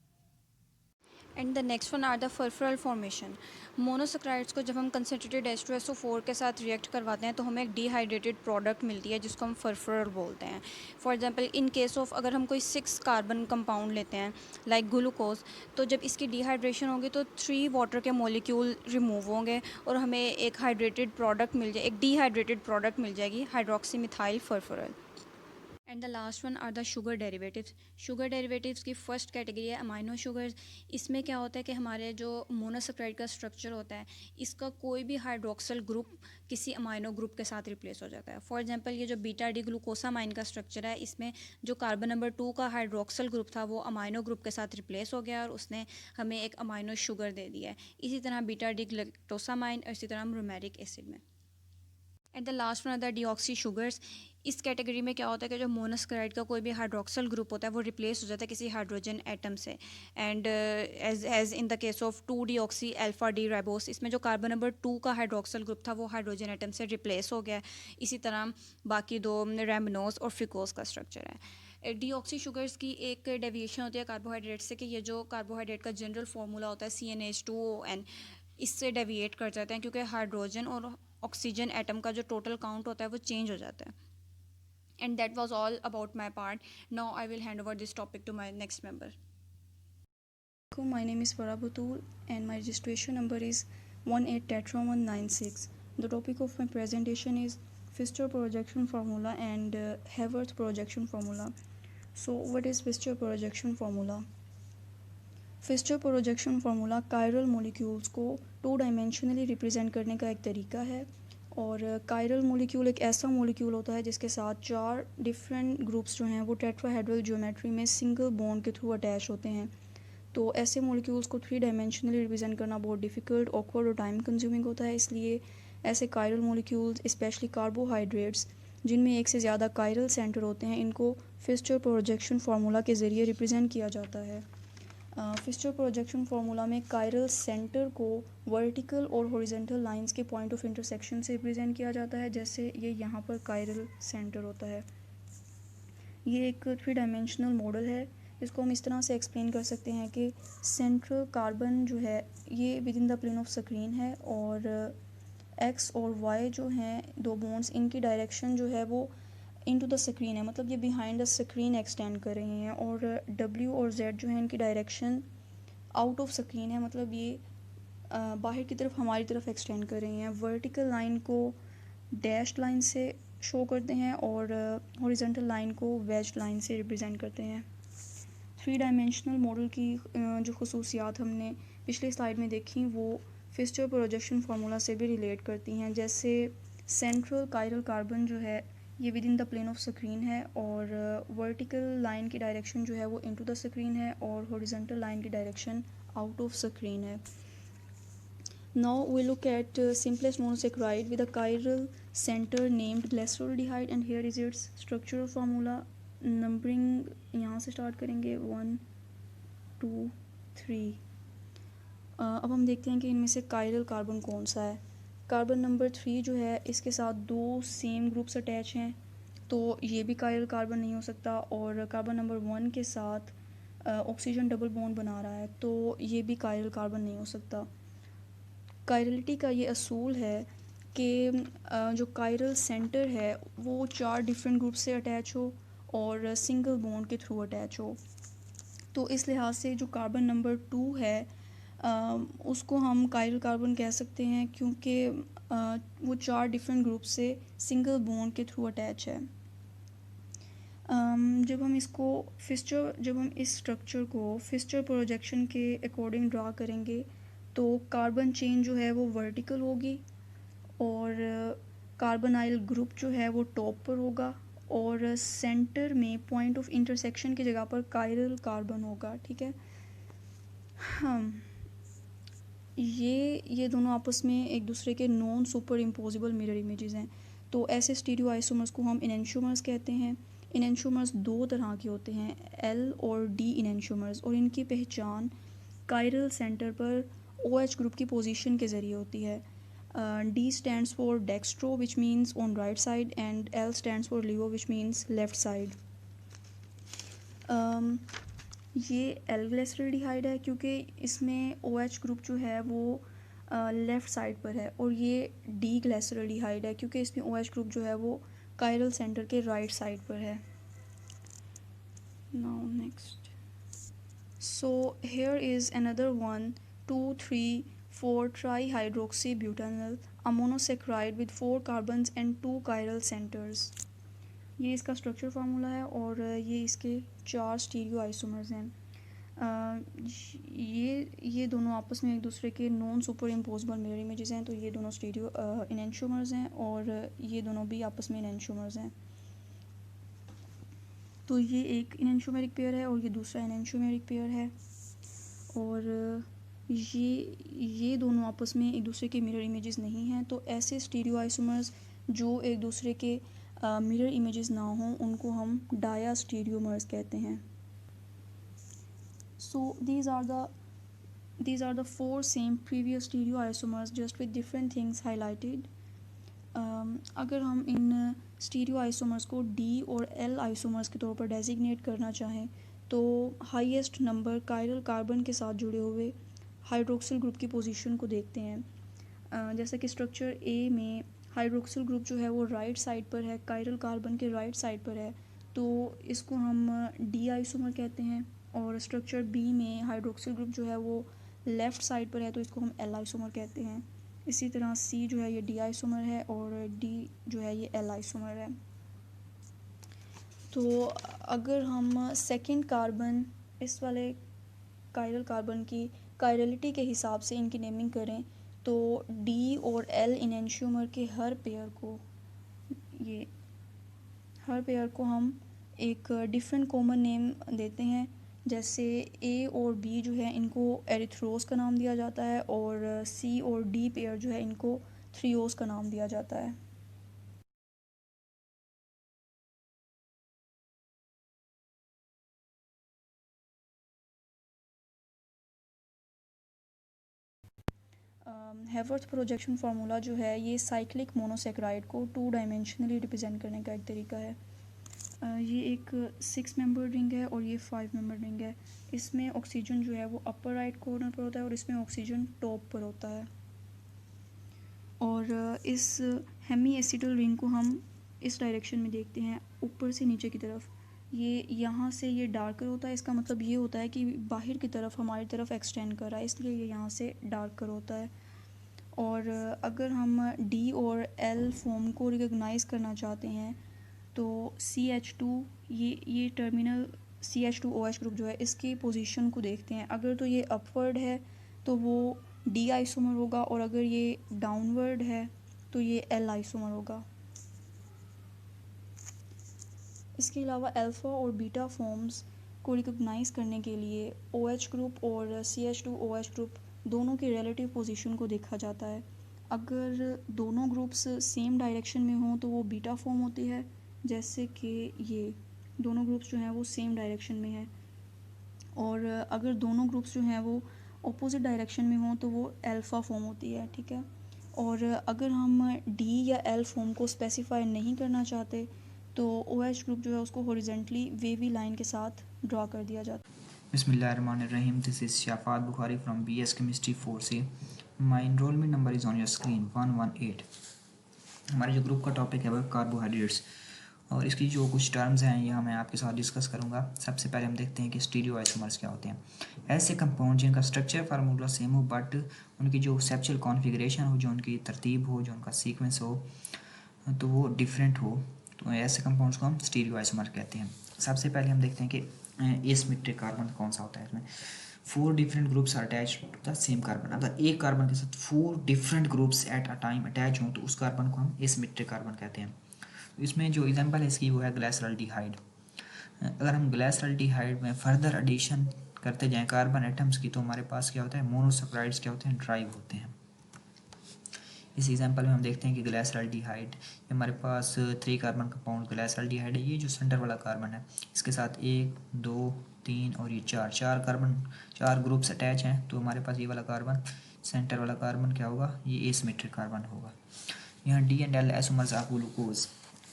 And the next one are the furfural formation. Monosaccharides को जब हम कंसनट्रेटेड H2SO4 के साथ रिएक्ट करवाते हैं तो हमें एक डिहाइड्रेटेड प्रोडक्ट मिलती है जिसको हम फरफरल बोलते हैं। For example in case of अगर हम कोई 6 कार्बन कंपाउंड लेते हैं लाइक ग्लूकोज तो जब इसकी डिहाइड्रेशन होगी तो 3 वाटर के मॉलिक्यूल रिमूव होंगे और हमें एक हाइड्रेटेड प्रोडक्ट मिल जाए, एक डिहाइड्रेटेड प्रोडक्ट मिल जाएगी hydroxy methyl furfural. And the last one are the sugar derivatives. Sugar derivatives की फर्स्ट कैटेगरी है अमाइनो शुगर्स। इसमें क्या होता है कि हमारे जो मोनोसेक्राइड का स्ट्रक्चर होता है इसका कोई भी हाइड्रोक्सल ग्रुप किसी अमाइनो ग्रुप के साथ रिप्लेस हो जाता है। फॉर एग्जांपल ये जो बीटा डी ग्लूकोसामाइन का स्ट्रक्चर है इसमें जो कार्बन नंबर 2 का हाइड्रोक्सल ग्रुप था वो अमाइनो ग्रुप के साथ रिप्लेस हो गया और उसने हमें एक अमाइनो शुगर दे दिया है। इसी तरह बीटा डी ग्लूकोसामाइन और इसी तरह ब्रोमैरिक एसिड में। And the last one are the deoxy sugars. इस कैटेगरी में क्या होता है कि जो मोनोसेक्राइड का कोई भी हाइड्रोक्सल ग्रुप होता है वो रिप्लेस हो जाता है किसी हाइड्रोजन एटम से। And as in the case of 2-डीऑक्सी अल्फा डी राइबोस इसमें जो कार्बन नंबर 2 का हाइड्रोक्सल ग्रुप था वो हाइड्रोजन एटम से रिप्लेस हो गया। इसी तरह बाकी दो रैमनोज और फ्रिकोज का स्ट्रक्चर है। डीऑक्सी शुगर्स की एक डेविएशन होती है कार्बोहाइड्रेट से कि ये जो कार्बोहाइड्रेट का जनरल फार्मूला होता है CnH2ON इससे डेविएट कर जाते हैं क्योंकि हाइड्रोजन और ऑक्सीजन एटम का जो टोटल काउंट होता है वो चेंज हो जाता है। And that was all about my part. Now I will hand over this topic to my next member. My name is Farah Batul and my registration number is 18-196. The topic of my presentation is Pfister projection formula and Haworth projection formula. So what is Pfister projection formula? Pfister projection formula chiral molecules को 2 dimensionally represent करने का एक तरीका है और chiral molecule एक ऐसा molecule होता है जिसके साथ 4 different groups जो हैं वो tetrahedral geometry में single bond के थ्रू अटैच होते हैं। तो ऐसे मॉलिक्यूल्स को 3 डायमेंशनली रिप्रेजेंट करना बहुत डिफ़िकल्ट, ऑकवर्ड और टाइम कंज्यूमिंग होता है। इसलिए ऐसे कायरल मॉलिक्यूल्स स्पेशली कार्बोहाइड्रेट्स जिनमें एक से ज़्यादा कायरल सेंटर होते हैं इनको फिस्टर प्रोजेक्शन फार्मूला के ज़रिए रिप्रेजेंट किया जाता है। फिस्टर प्रोजेक्शन फार्मूला में कायरल सेंटर को वर्टिकल और हॉरिजॉन्टल लाइंस के पॉइंट ऑफ इंटरसेक्शन से रिप्रेजेंट किया जाता है। जैसे ये यहाँ पर कायरल सेंटर होता है। ये एक 3 डायमेंशनल मॉडल है। इसको हम इस तरह से एक्सप्लेन कर सकते हैं कि सेंट्रल कार्बन जो है ये within the plane of screen है और एक्स और वाई जो हैं 2 बॉन्ड्स इनकी डायरेक्शन जो है वो इनटू द स्क्रीन है, मतलब ये बिहाइंड द स्क्रीन एक्सटेंड कर रही हैं। और डब्ल्यू और जेड जो है इनकी डायरेक्शन आउट ऑफ स्क्रीन है, मतलब ये बाहर की तरफ हमारी तरफ एक्सटेंड कर रही हैं। वर्टिकल लाइन को डैश लाइन से शो करते हैं और हॉरिजॉन्टल लाइन को वेज लाइन से रिप्रेजेंट करते हैं। थ्री डायमेंशनल मॉडल की जो खसूसियात हमने पिछली स्लाइड में देखी वो फिस्चर प्रोजेक्शन फार्मूला से भी रिलेट करती हैं। जैसे सेंट्रल कायरल कार्बन जो है ये within the plane of screen है, और वर्टिकल लाइन की डायरेक्शन जो है वो इनटू द स्क्रीन है, और हॉरिजॉन्टल लाइन की डायरेक्शन आउट ऑफ स्क्रीन है। Now we look at simplest monosaccharide with a chiral center named glyceraldehyde, and here is its structural formula. Numbering यहाँ से start करेंगे 1 2 3। अब हम देखते हैं कि इनमें से कायरल कार्बन कौन सा है। कार्बन नंबर 3 जो है इसके साथ 2 सेम ग्रुप्स अटैच हैं, तो ये भी कायरल कार्बन नहीं हो सकता। और कार्बन नंबर 1 के साथ ऑक्सीजन डबल बॉन्ड बना रहा है, तो ये भी कायरल कार्बन नहीं हो सकता। कायरलिटी का ये असूल है कि जो कायरल सेंटर है वो 4 डिफरेंट ग्रुप से अटैच हो और सिंगल बॉन्ड के थ्रू अटैच हो। तो इस लिहाज से जो कार्बन नंबर 2 है उसको हम कायरल कार्बन कह सकते हैं, क्योंकि वो 4 डिफरेंट ग्रुप से सिंगल बॉन्ड के थ्रू अटैच है। जब हम इस स्ट्रक्चर को फिस्चर प्रोजेक्शन के अकॉर्डिंग ड्रा करेंगे तो कार्बन चेन जो है वो वर्टिकल होगी, और कार्बोनाइल ग्रुप जो है वो टॉप पर होगा, और सेंटर में पॉइंट ऑफ इंटरसेक्शन की जगह पर कायरल कार्बन होगा। ठीक है। ये दोनों आपस में एक दूसरे के non super imposable mirror images हैं। तो ऐसे स्टीरियो आइसोमर्स को हम इनेंशियोमर्स कहते हैं। इनेंशियोमर्स 2 तरह के होते हैं, एल और डी इनेंशियोमर्स, और इनकी पहचान कायरल सेंटर पर OH ग्रुप की पोजीशन के ज़रिए होती है। D stands for dextro which means on right side, and L stands for levo which means left side. ये L ग्लिसरल्डिहाइड है क्योंकि इसमें OH ग्रुप जो है वो लेफ़्ट साइड पर है, और ये D ग्लिसरल्डिहाइड है क्योंकि इसमें OH ग्रुप जो है वो कायरल सेंटर के राइट साइड पर है। Now next. So here is another 1 2 3 4 trihydroxybutanol, a monosaccharide with 4 carbons and 2 chiral centers. ये इसका स्ट्रक्चर फार्मूला है, और ये इसके 4 स्टीरियो आइसोमर्स हैं। ये दोनों आपस में एक दूसरे के non super imposable mirror images हैं, तो ये दोनों स्टीरियो इनेंशियोमर्स हैं, और ये दोनों भी आपस में इनेंशियोमर्स हैं। तो ये एक इनेंशियोमेरिक पेयर है और ये दूसरा इनेंशियोमेरिक पेयर है, और ये दोनों आपस में एक दूसरे के मिरर इमेजेस नहीं हैं। तो ऐसे स्टीरियो आइसोमर्स जो एक दूसरे के मिरर इमेजेस ना हों उनको हम डाया स्टीरियोमर्स कहते हैं। सो these are the 4 same previous stereo isomers just with different things highlighted. अगर हम इन स्टीरियो आइसोमर्स को D और L आइसोमर्स के तौर पर डेजिग्नेट करना चाहें तो हाईएस्ट नंबर कायरल कार्बन के साथ जुड़े हुए हाइड्रोक्सिल ग्रुप की पोजीशन को देखते हैं। जैसे कि स्ट्रक्चर A में हाइड्रोक्सिल ग्रुप जो है वो राइट साइड पर है, कायरल कार्बन के राइट साइड पर है, तो इसको हम D आइसोमर कहते हैं। और स्ट्रक्चर B में हाइड्रोक्सिल ग्रुप जो है वो लेफ़्ट साइड पर है, तो इसको हम L आइसोमर कहते हैं। इसी तरह C जो है ये D आइसोमर है, और D जो है ये L आइसोमर है। तो अगर हम सेकंड कार्बन इस वाले कायरल कार्बन की कायरलिटी के हिसाब से इनकी नेमिंग करें तो D और L इनेंशियोमर के हर पेयर को हम एक डिफरेंट कॉमन नेम देते हैं। जैसे A और B जो है इनको एरिथ्रोस का नाम दिया जाता है, और C और D पेयर जो है इनको थ्रियोस का नाम दिया जाता है। हेवर्थ प्रोजेक्शन फार्मूला जो है ये साइक्लिक मोनोसेक्राइड को 2 डायमेंशनली रिप्रेजेंट करने का एक तरीका है। ये एक 6 मेंबर रिंग है और ये 5 मेंबर रिंग है। इसमें ऑक्सीजन जो है वो अपर राइट कॉर्नर पर होता है और इसमें ऑक्सीजन टॉप पर होता है। और इस हेमी एसिडल रिंग को हम इस डायरेक्शन में देखते हैं, ऊपर से नीचे की तरफ। ये यहाँ से ये डार्कर होता है, इसका मतलब ये होता है कि बाहर की तरफ हमारी तरफ एक्सटेंड कर रहा है, इसलिए ये यहाँ से डार्कर होता है। और अगर हम D और L फॉर्म को रिकॉग्नाइज़ करना चाहते हैं तो CH2 ये टर्मिनल CH2OH ग्रुप जो है इसकी पोजीशन को देखते हैं। अगर तो ये अपवर्ड है तो वो D आइसोमर होगा, और अगर ये डाउनवर्ड है तो ये L आइसोमर होगा। इसके अलावा अल्फ़ा और बीटा फॉर्म्स को रिकॉग्नाइज़ करने के लिए OH ग्रुप और CH2OH ग्रुप दोनों की रिलेटिव पोजीशन को देखा जाता है। अगर दोनों ग्रुप्स सेम डायरेक्शन में हों तो वो बीटा फॉर्म होती है, जैसे कि ये दोनों ग्रुप्स जो हैं वो सेम डायरेक्शन में हैं। और अगर दोनों ग्रुप्स जो हैं वो ऑपोजिट डायरेक्शन में हों तो वो अल्फ़ा फॉर्म होती है, ठीक है। और अगर हम डी या एल फॉर्म को स्पेसिफाई नहीं करना चाहते तो OH ग्रुप जो है उसको हॉरिजॉन्टली वेवी लाइन के साथ ड्रा कर दिया जाता है। Bismillahirrahmanirrahim. This is Shafat Bukhari from BS Chemistry 4C. My enrollment number is on your screen 118. हमारे जो ग्रुप का टॉपिक है वह कार्बोहाइड्रेट्स, और इसकी जो कुछ टर्म्स हैं यह मैं आपके साथ डिस्कस करूंगा। सबसे पहले हम देखते हैं कि स्टीरियो आइसोमर्स क्या होते हैं। ऐसे कंपाउंड जिनका स्ट्रक्चर फार्मूला सेम हो बट उनकी जो सेप्चुअल कॉन्फ़िगरेशन हो, जो उनकी तरतीब हो, जो उनका सीक्वेंस हो, तो वो डिफरेंट हो, तो ऐसे कंपाउंड्स को हम स्टीरियो आइसोमर कहते हैं। सबसे पहले हम देखते हैं कि एसिमेट्रिक कार्बन कौन सा होता है। इसमें 4 different groups are attach to the same carbon. अगर एक कार्बन के साथ 4 different groups at a time attach हों तो उस कार्बन को हम एसिमेट्रिक कार्बन कहते हैं। इसमें जो एग्जांपल है इसकी वो है ग्लाइसरल्डिहाइड। अगर हम ग्लाइसरल्डिहाइड में फर्दर एडिशन करते जाएं कार्बन एटम्स की तो हमारे पास क्या होता है, मोनोसैकराइड्स क्या होते हैं, ड्राइव होते हैं। इस एग्जांपल में हम देखते हैं कि ग्लाइसरल्डिहाइड हमारे पास 3 कार्बन कंपाउंड ग्लाइसरल्डिहाइड है। ये जो सेंटर वाला कार्बन है इसके साथ 1 2 3 और ये 4 कार्बन 4 ग्रुप्स अटैच हैं, तो हमारे पास ये वाला कार्बन सेंटर वाला कार्बन क्या होगा, ये एसिमेट्रिक कार्बन होगा। यहाँ D and L isomers of glucose.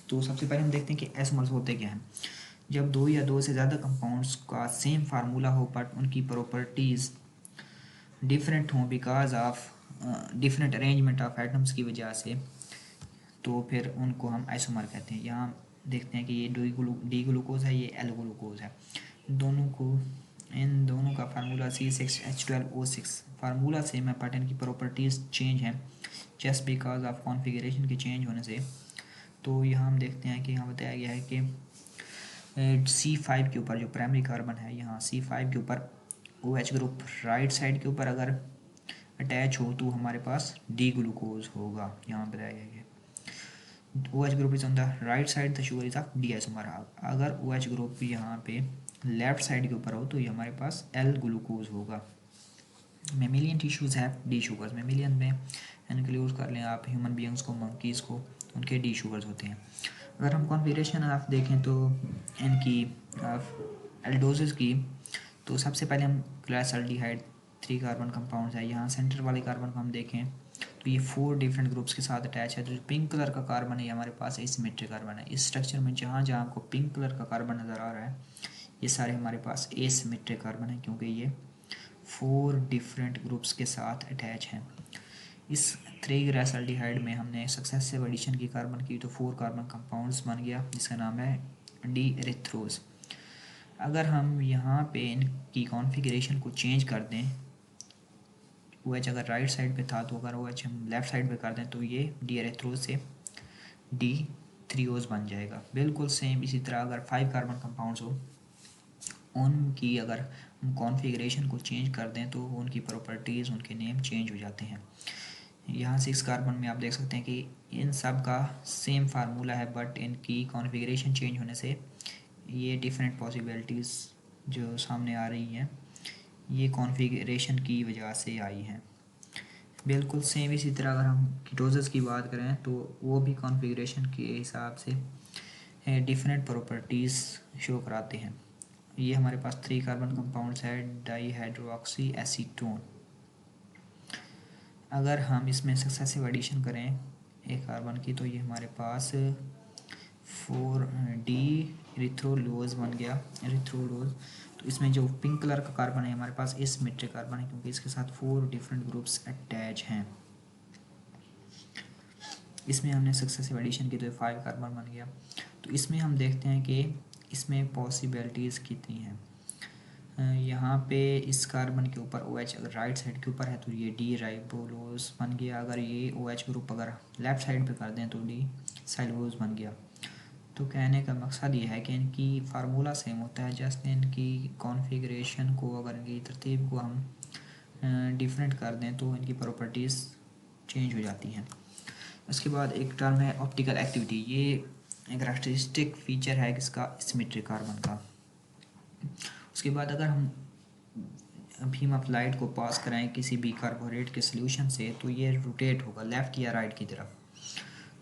तो सबसे पहले हम देखते हैं कि आइसोमर्स होते क्या हैं। जब 2 या 2 से ज़्यादा कंपाउंड्स का सेम फार्मूला हो बट उनकी प्रॉपर्टीज़ डिफरेंट हों because of different arrangement of atoms की वजह से, तो फिर उनको हम आइसोमर कहते हैं। यहाँ देखते हैं कि ये डी ग्लूकोज है, ये एल ग्लूकोज है। इन दोनों का फार्मूला C6H12O6 फार्मूला सेम है बट इनकी प्रॉपर्टीज़ चेंज हैं जस्ट बिकॉज ऑफ कॉन्फ़िगरेशन के चेंज होने से। तो यहाँ हम देखते हैं कि यहाँ बताया गया है कि C5 के ऊपर जो प्राइमरी कार्बन है, यहाँ C5 के ऊपर OH ग्रुप राइट साइड के ऊपर अगर अटैच हो तो हमारे पास डी ग्लूकोज होगा। यहाँ बताया गया है OH group is on the right side, the sugar is of D isomer. अगर OH ग्रुप यहाँ पे लेफ्ट साइड के ऊपर हो तो ये हमारे पास एल ग्लूकोज होगा। मेमिलियन टिश्यूज है डी शुगर्स। मेमिलियन में इंक्लूड कर लें आप ह्यूमन बीइंग्स को, मंकीज़ को, उनके डी शुगर्स होते हैं। अगर हम कॉन्फ़िगरेशन आप देखें तो इनकी एल्डोजेस की, तो सबसे पहले हम ग्लाइसरल्डिहाइड 3 कार्बन कंपाउंड्स है। यहाँ सेंटर वाले कार्बन को हम देखें तो ये 4 डिफरेंट ग्रुप्स के साथ अटैच है। तो जो पिंक कलर का कार्बन है ये हमारे पास एसिमेट्रिक कार्बन है। इस स्ट्रक्चर में जहाँ जहाँ आपको पिंक कलर का कार्बन नज़र आ रहा है ये सारे हमारे पास एसिमेट्रिक कार्बन है, क्योंकि ये 4 डिफरेंट ग्रुप्स के साथ अटैच हैं। इस 3 ग्लाइसरल्डिहाइड में हमने सक्सेसिव एडिशन की कार्बन की तो 4 कार्बन कंपाउंड्स बन गया जिसका नाम है डी एरिथ्रोज। अगर हम यहाँ पे इनकी कॉन्फ़िगरेशन को चेंज कर दें, OH अगर राइट साइड पे था तो अगर OH हम लेफ़्ट साइड पे कर दें तो ये डी एरिथ्रोज से डी थ्रियोज बन जाएगा। बिल्कुल सेम इसी तरह अगर 5 कार्बन कंपाउंड्स हो उनकी अगर हम कॉन्फ़िगरेशन को चेंज कर दें तो उनकी प्रॉपर्टीज़, उनके नेम चेंज हो जाते हैं। यहाँ 6 कार्बन में आप देख सकते हैं कि इन सब का सेम फार्मूला है बट इनकी कॉन्फ़िगरेशन चेंज होने से ये डिफरेंट पॉसिबिलिटीज़ जो सामने आ रही हैं ये कॉन्फ़िगरेशन की वजह से आई हैं। बिल्कुल सेम इसी तरह अगर हम कीटोजेस की बात करें तो वो भी कॉन्फ़िगरेशन के हिसाब से डिफरेंट प्रॉपर्टीज़ शो कराते हैं। ये हमारे पास 3 कार्बन कंपाउंड्स है डाईहाइड्रोक्सी एसीटोन। अगर हम इसमें सक्सेसिव एडिशन करें एक कार्बन की तो ये हमारे पास 4D एरिथ्रोलोज बन गया, एरिथ्रोलोज। तो इसमें जो पिंक कलर का कार्बन है हमारे पास एसिमेट्रिक कार्बन है क्योंकि इसके साथ 4 डिफरेंट ग्रुप्स अटैच हैं। इसमें हमने सक्सेसिव एडिशन की तो 5 कार्बन बन गया। तो इसमें हम देखते हैं कि इसमें पॉसिबिलिटीज़ कितनी हैं। यहाँ पे इस कार्बन के ऊपर OH अगर राइट साइड के ऊपर है तो ये डी राइबोलोज बन गया। अगर ये OH ग्रुप अगर लेफ़्ट साइड पे कर दें तो डी साइलोज बन गया। तो कहने का मकसद ये है कि इनकी फार्मूला सेम होता है, जस्ट इनकी कॉन्फ़िगरेशन को, अगर इनकी तरतीब को हम डिफरेंट कर दें तो इनकी प्रॉपर्टीज़ चेंज हो जाती हैं। उसके बाद एक टर्म है ऑप्टिकल एक्टिविटी। ये एक कैरेक्टरिस्टिक फीचर है किसका, सिमेट्रिक कार्बन का। उसके बाद अगर हम बीम ऑफ लाइट को पास कराएं किसी भी कार्बोरेट के सोल्यूशन से तो ये रोटेट होगा लेफ़्ट या राइट की तरफ।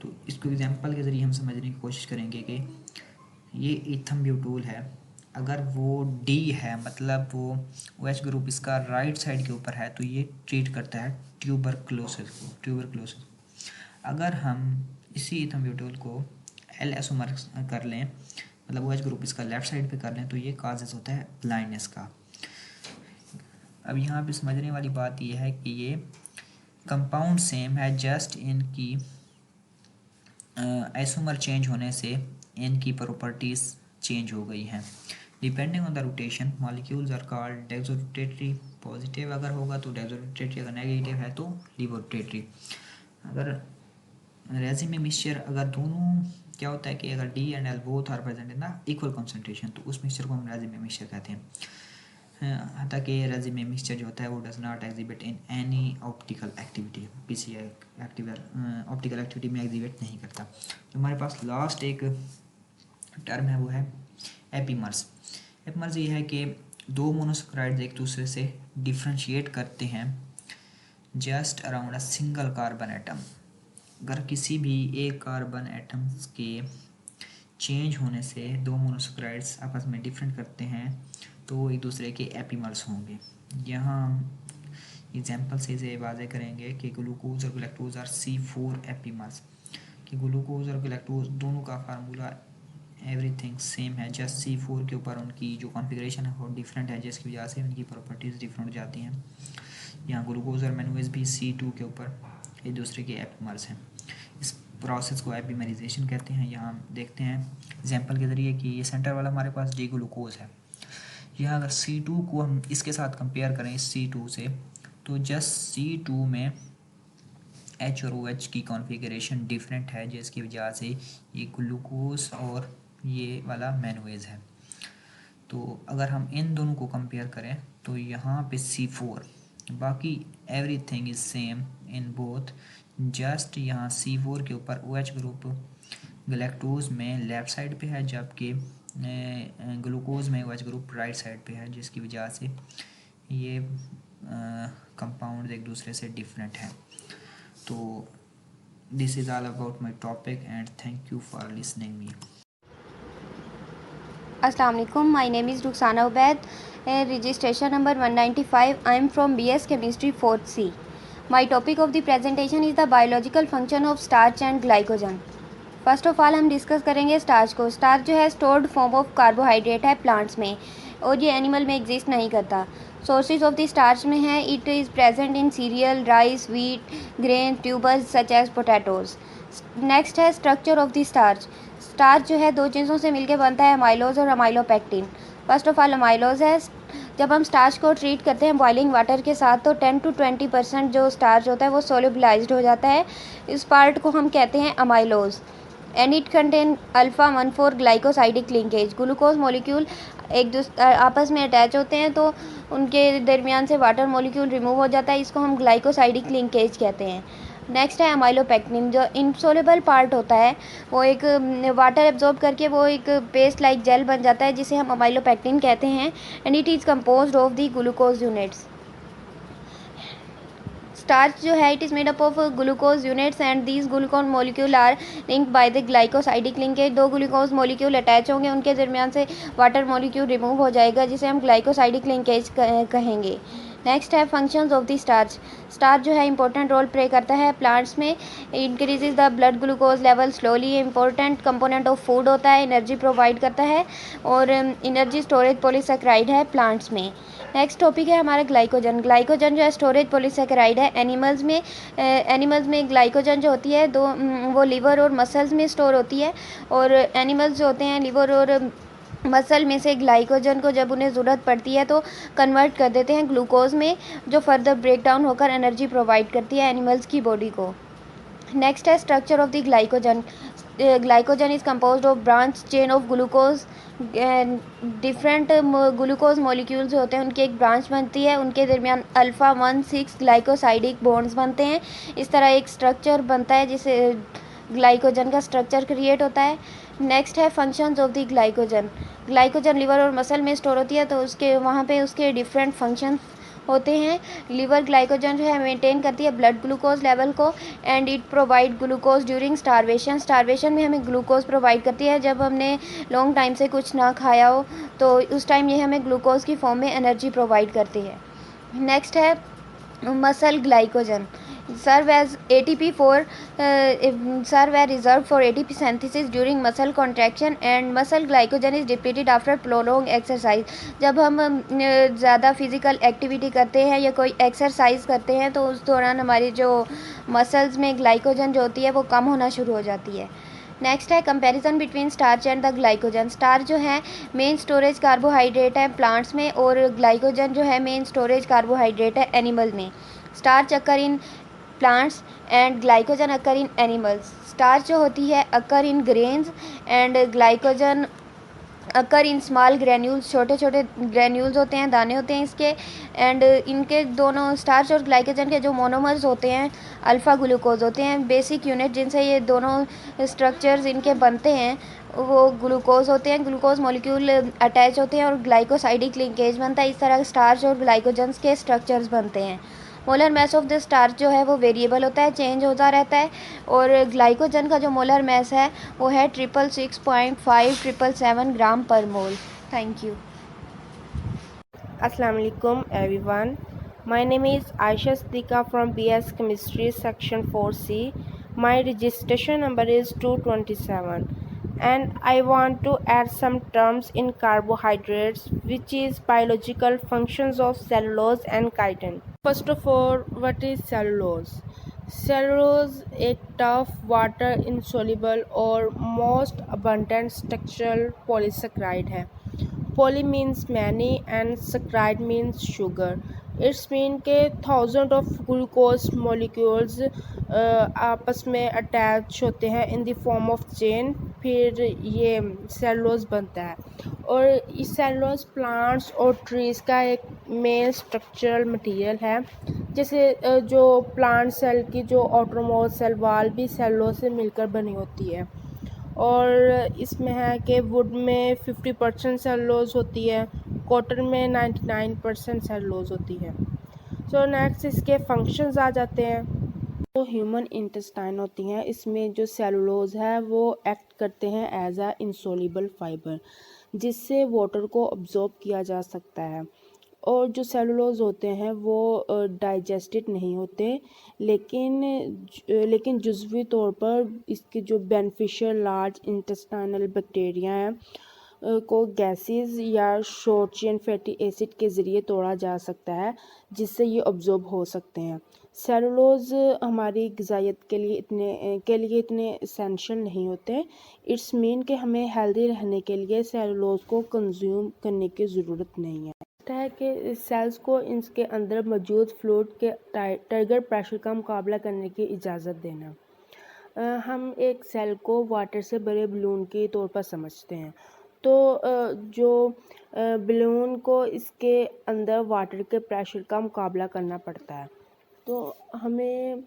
तो इसको एग्जांपल के ज़रिए हम समझने की कोशिश करेंगे कि ये इथम ब्यूटूल है, अगर वो डी है मतलब वो OH ग्रुप इसका राइट साइड के ऊपर है तो ये ट्रीट करता है ट्यूबरक्लोसिस। अगर हम इसी इथम ब्यूटूल को L आइसोमर कर लें मतलब OH ग्रुप इसका लेफ़्ट साइड पे कर लें तो ये काजेस होता है ब्लाइंडनेस का। अब यहाँ पे समझने वाली बात यह है कि ये कंपाउंड सेम है, जस्ट इनकी आइसोमर चेंज होने से इनकी प्रॉपर्टीज़ चेंज हो गई हैं। Depending on the rotation molecules are called dextrorotatory. Positive अगर होगा तो डेक्सोरोटेटरी, अगर नेगेटिव है तो लिवोरोटेटरी। अगर रेजिन में मिक्सचर अगर दोनों क्या होता है कि अगर D and L both are present in the equal concentration तो उस मिक्सचर को हम रेजिन में मिक्सचर कहते हैं। हालांकि रेजिन में मिक्सचर जो होता है वो does not exhibit in any optical activity, किसी ऑप्टिकल एक्टिविटी में एग्जिबिट नहीं करता। तो हमारे पास लास्ट एक टर्म है वो है एपीमर्स। एपीमर्स ये है कि दो मोनोसैकराइड्स एक दूसरे से डिफ्रेंशिएट करते हैं just around a single carbon atom. अगर किसी भी एक कार्बन एटम्स के चेंज होने से दो मोनोसैकराइड्स आपस में डिफरेंट करते हैं तो एक दूसरे के एपीमर्स होंगे। यहाँ हम एग्जांपल से इसे वाज़े करेंगे कि ग्लूकोज और गैलेक्टोज आर C4 एपीमर्स। कि ग्लूकोज और गैलेक्टोज दोनों का फार्मूला एवरीथिंग सेम है, जस्ट C4 के ऊपर उनकी जो कॉन्फ़िगरेशन है वो डिफरेंट है जिसकी वजह से उनकी प्रॉपर्टीज़ डिफरेंट हो जाती हैं। यहाँ ग्लूकोज और मैनुएज भी C2 के ऊपर एक दूसरे के एपीमर्स हैं। इस प्रोसेस को एपीमराइजेशन कहते हैं। यहाँ हम देखते हैं एग्जांपल के ज़रिए कि ये सेंटर वाला हमारे पास डी ग्लूकोज है। यहाँ अगर C2 को हम इसके साथ कंपेयर करें इस C2 से तो जस्ट C2 में H और OH की कॉन्फ़िगरेशन डिफरेंट है जिसकी वजह से ये ग्लूकोज और ये वाला मैनुएज है। तो अगर हम इन दोनों को कंपेयर करें तो यहाँ पे C4, बाकी everything is same in both, just यहाँ C4 के ऊपर OH ग्रुप गैलेक्टोज में लेफ़्ट साइड पे है जबकि ग्लूकोज में OH ग्रुप राइट साइड पे है जिसकी वजह से ये कंपाउंड एक दूसरे से डिफरेंट हैं। तो this is all about my topic and thank you for listening me. Assalamu alaikum. My name is Ruxana Ubaid. Registration number 195. I am from BS Chemistry 4th C. My topic of the presentation is the biological function of starch and glycogen. First of all हम discuss करेंगे starch को। Starch जो है stored form of carbohydrate है plants में और ये animal में एग्जिस्ट नहीं करता। सोर्सेज ऑफ द स्टार्च में है it is present in cereal, rice, wheat, grain, tubers such as potatoes. Next है structure of the starch. Starch जो है दो चीज़ों से मिलकर बनता है, अमाइलोज और amylopectin. First of all amylose है, जब हम स्टार्च को ट्रीट करते हैं बॉइलिंग वाटर के साथ तो 10 to 20% जो स्टार्च होता है वो सोल्यूबलाइज्ड हो जाता है। इस पार्ट को हम कहते हैं amylose and it contain alpha 1,4 glycosidic linkage. Glucose molecule एक दूसरे आपस में अटैच होते हैं तो उनके दरमियान से वाटर मॉलिक्यूल रिमूव हो जाता है, इसको हम ग्लाइकोसाइडिक लिंकेज कहते हैं। नेक्स्ट है अमाइलोपेक्टिन जो इनसोल्युबल पार्ट होता है, वो एक वाटर एब्जॉर्ब करके वो एक पेस्ट लाइक जेल बन जाता है जिसे हम अमाइलोपेक्टिन कहते हैं and it is composed of the glucose units. Starch जो है it is made up of glucose units and these glucose molecule are linked by the glycosidic linkage. दो ग्लूकोज मॉलिक्यूल अटैच होंगे, उनके दरमियान से वाटर मॉलिक्यूल रिमूव हो जाएगा जिसे हम ग्लाइकोसाइडिक लिंकेज कहेंगे। नेक्स्ट है functions of the starch. Starch जो है इंपॉर्टेंट रोल प्ले करता है प्लांट्स में, increases the blood glucose level slowly, important component of food होता है, एनर्जी प्रोवाइड करता है और एनर्जी स्टोरेज पॉलीसेकेराइड है प्लांट्स में। नेक्स्ट टॉपिक है हमारा ग्लाइकोजन। ग्लाइकोजन जो है स्टोरेज पॉलीसेकेराइड है एनिमल्स में ग्लाइकोजन जो होती है वो लीवर और मसल्स में स्टोर होती है और एनिमल्स जो होते हैं लीवर और मसल में से ग्लाइकोजन को जब उन्हें ज़रूरत पड़ती है तो कन्वर्ट कर देते हैं ग्लूकोज में जो फर्दर ब्रेक डाउन होकर एनर्जी प्रोवाइड करती है एनिमल्स की बॉडी को। नेक्स्ट है structure of the glycogen. glycogen is composed of branch chain of glucose. Different glucose molecules होते हैं उनकी एक ब्रांच बनती है, उनके दरमियान अल्फ़ा 1,6 ग्लाइकोसाइडिक बॉन्ड्स बनते हैं। इस तरह एक स्ट्रक्चर बनता है जिसे ग्लाइकोजन का स्ट्रक्चर क्रिएट होता है। नेक्स्ट है functions of the glycogen. Glycogen liver और मसल में स्टोर होती है तो उसके वहाँ पे उसके डिफरेंट फंक्शंस होते हैं। लिवर ग्लाइकोजन जो है मेंटेन करती है ब्लड ग्लूकोज लेवल को and it provide glucose during starvation. Starvation में हमें ग्लूकोज प्रोवाइड करती है, जब हमने लॉन्ग टाइम से कुछ ना खाया हो तो उस टाइम ये हमें ग्लूकोज की फॉर्म में एनर्जी प्रोवाइड करती है। नेक्स्ट है muscle glycogen serve as ATP for serve as reserve for ATP synthesis during muscle contraction and muscle glycogen is depleted after prolonged exercise। जब हम ज़्यादा फिजिकल एक्टिविटी करते हैं या कोई एक्सरसाइज करते हैं तो उस दौरान हमारी जो मसल्स में ग्लाइकोजन जो होती है वो कम होना शुरू हो जाती है। नेक्स्ट है comparison between starch and the glycogen. Starch जो है मेन स्टोरेज कार्बोहाइड्रेट है प्लांट्स में और ग्लाइकोजन जो है मेन स्टोरेज कार्बोहाइड्रेट है एनिमल में। Starch occur in plants and glycogen occur in animals. Starch जो होती है occur in grains and glycogen occur in small granules. छोटे छोटे ग्रैन्यूल्स होते हैं, दाने होते हैं इसके एंड इनके दोनों स्टार्च और ग्लाइकोजन के जो मोनोमर्स होते हैं अल्फ़ा ग्लूकोज होते हैं। बेसिक यूनिट जिनसे ये दोनों स्ट्रक्चर्स इनके बनते हैं वो ग्लूकोज होते हैं। ग्लूकोज मॉलिक्यूल अटैच होते हैं और ग्लाइकोसाइडिक लिंकेज बनता है। इस तरह स्टार्च और ग्लाइकोजन के स्ट्रक्चर्स बनते हैं। Molar mass of the starch जो है वो वेरिएबल होता है, चेंज होता रहता है और ग्लाइकोजन का जो मोलर मास है वो है 666.5 gram per mole. Thank you. Assalamu alaikum everyone. My name is Aisha Siddiqa from BS Chemistry section 4C. My registration number is 227 and I want to add some terms in carbohydrates which is biological functions of cellulose and chitin. First of all, what is cellulose? Cellulose एक tough water insoluble और most abundant structural polysaccharide है। Poly means many and saccharide means sugar. It's mean के thousand of glucose molecules आपस में attach होते हैं in the form of chain, फिर ये सेलुलोज बनता है। और इस सेलुलोज प्लांट्स और ट्रीज़ का एक मेन स्ट्रक्चरल मटेरियल है। जैसे जो प्लांट सेल की जो आउटरमोस्ट सेल वाल भी सेलुलोज से मिलकर बनी होती है। और इसमें है कि वुड में 50% सेलुलोज होती है, कॉटन में 99% सेलुलोज होती है। सो नेक्स्ट इसके फंक्शंस आ जाते हैं। तो ह्यूमन इंटेस्टाइन होती हैं, इसमें जो सेलुलोज है वो एक्ट करते हैं एज अ इंसोल्यूबल फाइबर जिससे वाटर को अब्जॉर्ब किया जा सकता है। और जो सेलुलोज होते हैं वो डाइजेस्टेड नहीं होते लेकिन जुज़वी तौर पर इसके जो बेनिफिशियल लार्ज इंटेस्टाइनल बैक्टीरिया हैं को गैसेस या शॉर्ट चेन फैटी एसिड के ज़रिए तोड़ा जा सकता है जिससे ये अब्जॉर्ब हो सकते हैं। सेलुलोज हमारी ग़िज़ाइयत के लिए इतने एसेंशियल नहीं होते। इट्स मीन कि हमें हेल्दी रहने के लिए सेलुलोज को कंज्यूम करने की ज़रूरत नहीं है। है कि सेल्स को इसके अंदर मौजूद फ्लूइड के टाइगर प्रेशर का मुकाबला करने की इजाज़त देना। हम एक सेल को वाटर से भरे बलून के तौर पर समझते हैं। तो जो बलून को इसके अंदर वाटर के प्रेशर का मुकाबला करना पड़ता है। तो हमें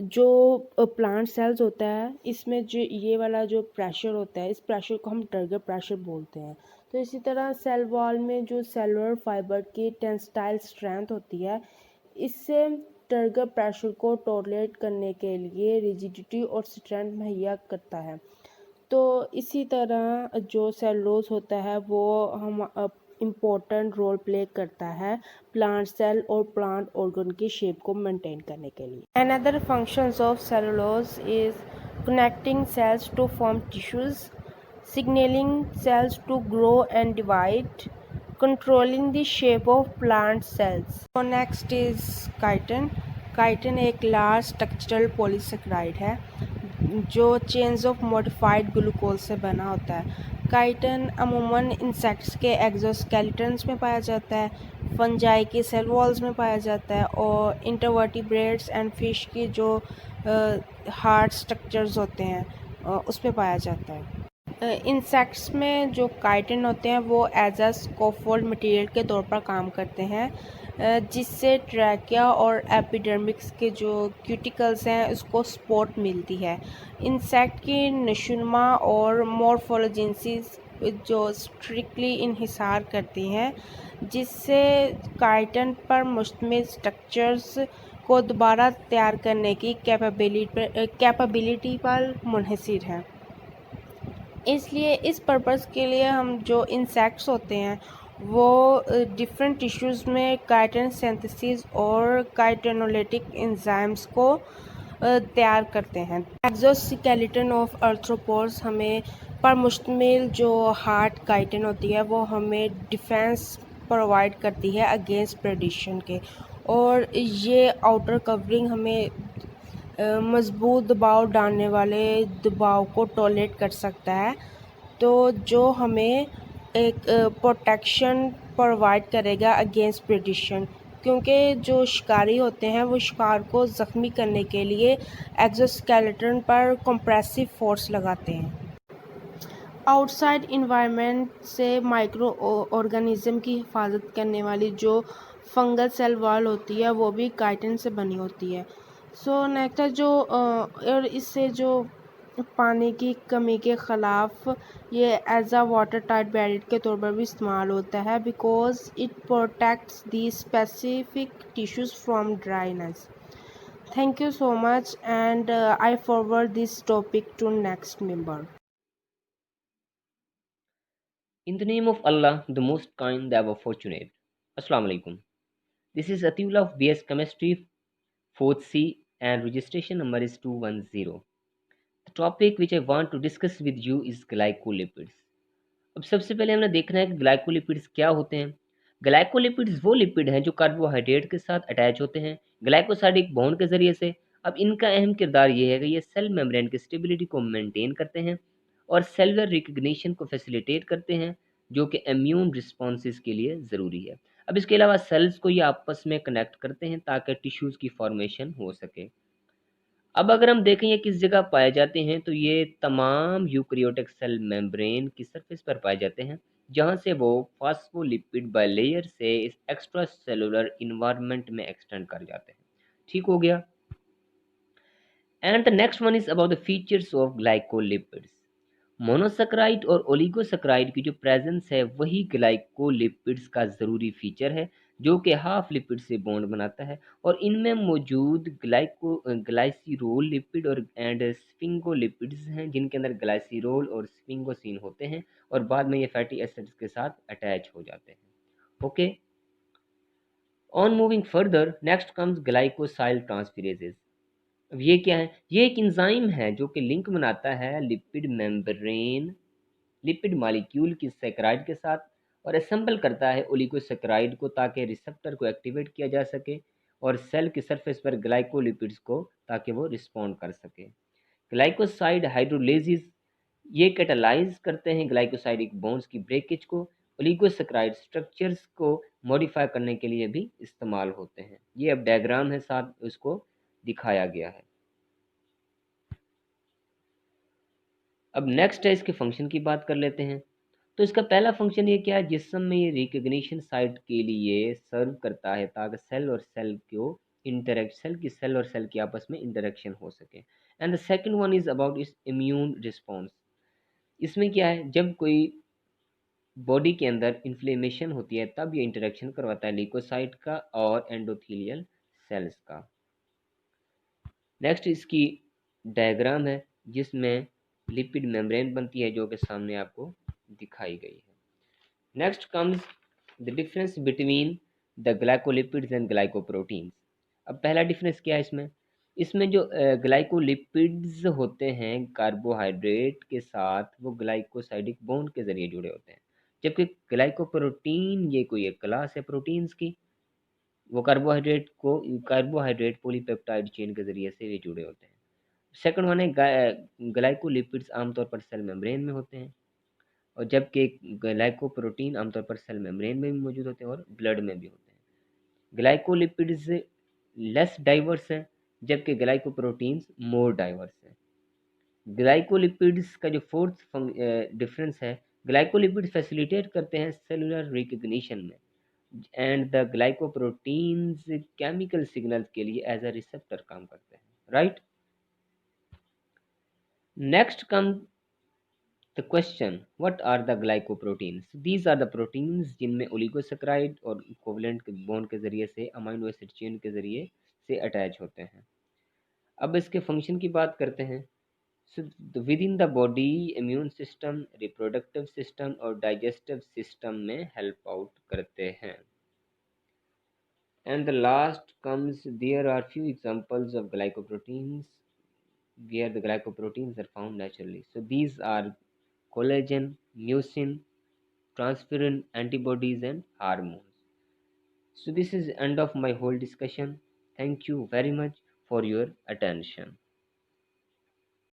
जो प्लांट सेल्स होता है इसमें जो ये वाला जो प्रेशर होता है इस प्रेशर को हम टाइगर प्रेशर बोलते हैं। तो इसी तरह सेल वॉल में जो सेलुलर फाइबर की टेंसाइल स्ट्रेंथ होती है इससे टाइगर प्रेशर को टॉलरेट करने के लिए रिजिडिटी और स्ट्रेंथ मुहैया करता है। तो इसी तरह जो सेलुलोज होता है वो हम इम्पोर्टेंट रोल प्ले करता है प्लांट सेल और प्लांट ऑर्गन की शेप को मेंटेन करने के लिए। Another functions of cellulose is connecting cells to form tissues, signaling cells to grow and divide, controlling the shape of plant cells. So next is chitin. Chitin एक large structural polysaccharide है जो chains of modified glucose से बना होता है। chitin अमूमन insects के exoskeletons में पाया जाता है, फंजाई की सेल वॉल्स में पाया जाता है और इंटरवर्टिब्रेट्स एंड फिश की जो हार्ट स्ट्रक्चर्स होते हैं उसमें पाया जाता है। इंसेक्ट्स में जो काइटिन होते हैं वो एज अ स्कोफोल्ड मटेरियल के तौर पर काम करते हैं, जिससे ट्रैकिया और एपिडर्मिक्स के जो क्यूटिकल्स हैं उसको सपोर्ट मिलती है। इंसेक्ट की नशोनुमा और मॉर्फोलोजेंसिस जो स्ट्रिक्टली इन्हिसार करती हैं, जिससे काइटिन पर मुश्तमिल स्ट्रक्चर्स को दोबारा तैयार करने की कैपेबिलिटी पर मुनहसर है। इसलिए इस पर्पस के लिए हम जो इंसेक्ट्स होते हैं वो डिफरेंट टिश्यूज़ में काइटिन सिंथेसिस और काइटिनोलिटिक एंजाइम्स को तैयार करते हैं। एक्सोस्केलेटन ऑफ आर्थ्रोपोड्स हमें पर मुश्तमिल जो हार्ड काइटिन होती है वो हमें डिफेंस प्रोवाइड करती है अगेंस्ट प्रेडेशन के, और ये आउटर कवरिंग हमें मज़बूत दबाव डालने वाले दबाव को टॉलरेट कर सकता है, तो जो हमें एक प्रोटेक्शन प्रोवाइड करेगा अगेंस्ट प्रेडेशन। क्योंकि जो शिकारी होते हैं वो शिकार को ज़ख्मी करने के लिए एक्सोस्केलेटन पर कंप्रेसिव फोर्स लगाते हैं। आउटसाइड इन्वायरमेंट से माइक्रो ऑर्गेनिज्म की हिफाजत करने वाली जो फंगल सेल वॉल होती है वो भी काइटिन से बनी होती है। सो नेक्स्ट है जो और इससे जो पानी की कमी के ख़िलाफ़ ये as a water tight barrier के तौर पर भी इस्तेमाल होता है, because it protects the specific tissues from dryness. Thank you so much, and I forward this topic to next member. In the name of Allah, the most kind, the ever fortunate. Assalamu alaikum. This is Atiullah of BS Chemistry 4th C and registration number is 210. The topic which I want to discuss with you is glycolipids. अब सबसे पहले हमने देखना है कि glycolipids क्या होते हैं। ग्लाइकोलिपिड्स वो लिपिड हैं जो कार्बोहाइड्रेट के साथ अटैच होते हैं ग्लाइकोसाइडिक बॉन्ड के ज़रिए से। अब इनका अहम किरदार ये है कि ये सेल मेम्ब्रेन की स्टेबिलिटी को मेंटेन करते हैं और सेलुलर रिकग्निशन को फैसिलिटेट करते हैं, जो कि इम्यून रिस्पॉन्सेज के लिए ज़रूरी है। अब इसके अलावा सेल्स को ये आपस में कनेक्ट करते हैं ताकि टिश्यूज़ की फॉर्मेशन हो सके। अब अगर हम देखें ये किस जगह पाए जाते हैं, तो ये तमाम यूकैरियोटिक सेल मेम्ब्रेन की सरफेस पर पाए जाते हैं, जहाँ से वो फॉस्फोलिपिड बायलेयर से इस एक्स्ट्रा सेलुलर इन्वायरमेंट में एक्सटेंड कर जाते हैं। ठीक हो गया। And the next one is about the features of glycolipids. Monosaccharide और ओलिगोसैकेराइड की जो प्रेजेंस है वही ग्लाइकोलिपिड्स का ज़रूरी फीचर है, जो कि हाफ लिपिड से बॉन्ड बनाता है, और इनमें मौजूद ग्लाइसिरोल लिपिड और स्फिंगोलिपिड्स हैं, जिनके अंदर ग्लाइसिरोल और स्फिंगोसिन होते हैं और बाद में ये फैटी एसिड्स के साथ अटैच हो जाते हैं। Okay, on moving further, next comes glycosyl transferases. अब ये क्या है? ये एक एंजाइम है जो कि लिंक बनाता है लिपिड मेम्ब्रेन लिपिड मॉलिक्यूल की सैकराइड के साथ और असेंबल करता है ओलिगोसैकेराइड को ताकि रिसेप्टर को एक्टिवेट किया जा सके और सेल की सरफेस पर ग्लाइकोलिपिड्स को ताकि वो रिस्पॉन्ड कर सके। ग्लाइकोसाइड हाइड्रोलेसिस ये कैटालाइज करते हैं ग्लाइकोसाइडिक बॉन्ड्स की ब्रेकेज को। ओलिगोसैकेराइड स्ट्रक्चर्स को मॉडिफाई करने के लिए भी इस्तेमाल होते हैं। ये अब डायग्राम है, साथ उसको दिखाया गया है। अब नेक्स्ट है इसके फंक्शन की बात कर लेते हैं। तो इसका पहला फंक्शन ये क्या है? जिस्म में ये रिकग्निशन साइट के लिए सर्व करता है ताकि सेल और सेल की आपस में इंटरेक्शन हो सके। And the second one is about इस इम्यून रिस्पॉन्स। इसमें क्या है, जब कोई बॉडी के अंदर इन्फ्लेमेशन होती है तब ये इंटरेक्शन करवाता है ल्यूकोसाइट का और एंडोथेलियल सेल्स का। नेक्स्ट इसकी डायग्राम है जिसमें लिपिड मेम्ब्रेन बनती है, जो कि सामने आपको दिखाई गई है। Next comes the difference between the glycolipids and glycoproteins. अब पहला डिफरेंस क्या है इसमें? इसमें जो ग्लाइकोलिपिड्स होते हैं कार्बोहाइड्रेट के साथ वो ग्लाइकोसाइडिक बॉन्ड के ज़रिए जुड़े होते हैं, जबकि ग्लाइकोप्रोटीन ये कोई एक क्लास है प्रोटीन्स की, वो कार्बोहाइड्रेट पॉलीपेप्टाइड चेन के ज़रिए से ये जुड़े होते हैं। सेकंड वन है ग्लाइकोलिपिड्स आमतौर पर सेल मेम्ब्रेन में होते हैं, और जबकि ग्लाइकोप्रोटीन आमतौर पर सेल मेम्ब्रेन में भी मौजूद होते हैं और ब्लड में भी होते हैं। ग्लाइकोलिपिड्स लेस डाइवर्स हैं, जबकि ग्लाइकोप्रोटीन्स मोर डाइवर्स हैं। ग्लाइकोलिपिड्स का जो फोर्थ डिफरेंस है, ग्लाइकोलिपिड फैसिलिटेट करते हैं सेलुलर रिकग्निशन में, and the glycoproteins chemical signal के लिए एज अ रिसेप्टर काम करते हैं, right. Next come the question, what are the glycoproteins? These are the proteins जिनमें ओलिगोसैकेराइड और इक्विवेलेंट बॉन्ड के जरिए से अमीनो एसिड चेन के जरिए से अटैच होते हैं। अब इसके फंक्शन की बात करते हैं। So within the body, immune system, reproductive system और digestive system में help out करते हैं। And the last comes, there are few examples of glycoproteins where the glycoproteins are found naturally. So these are collagen, mucin, transferrin, antibodies and hormones. So this is end of my whole discussion. Thank you very much for your attention.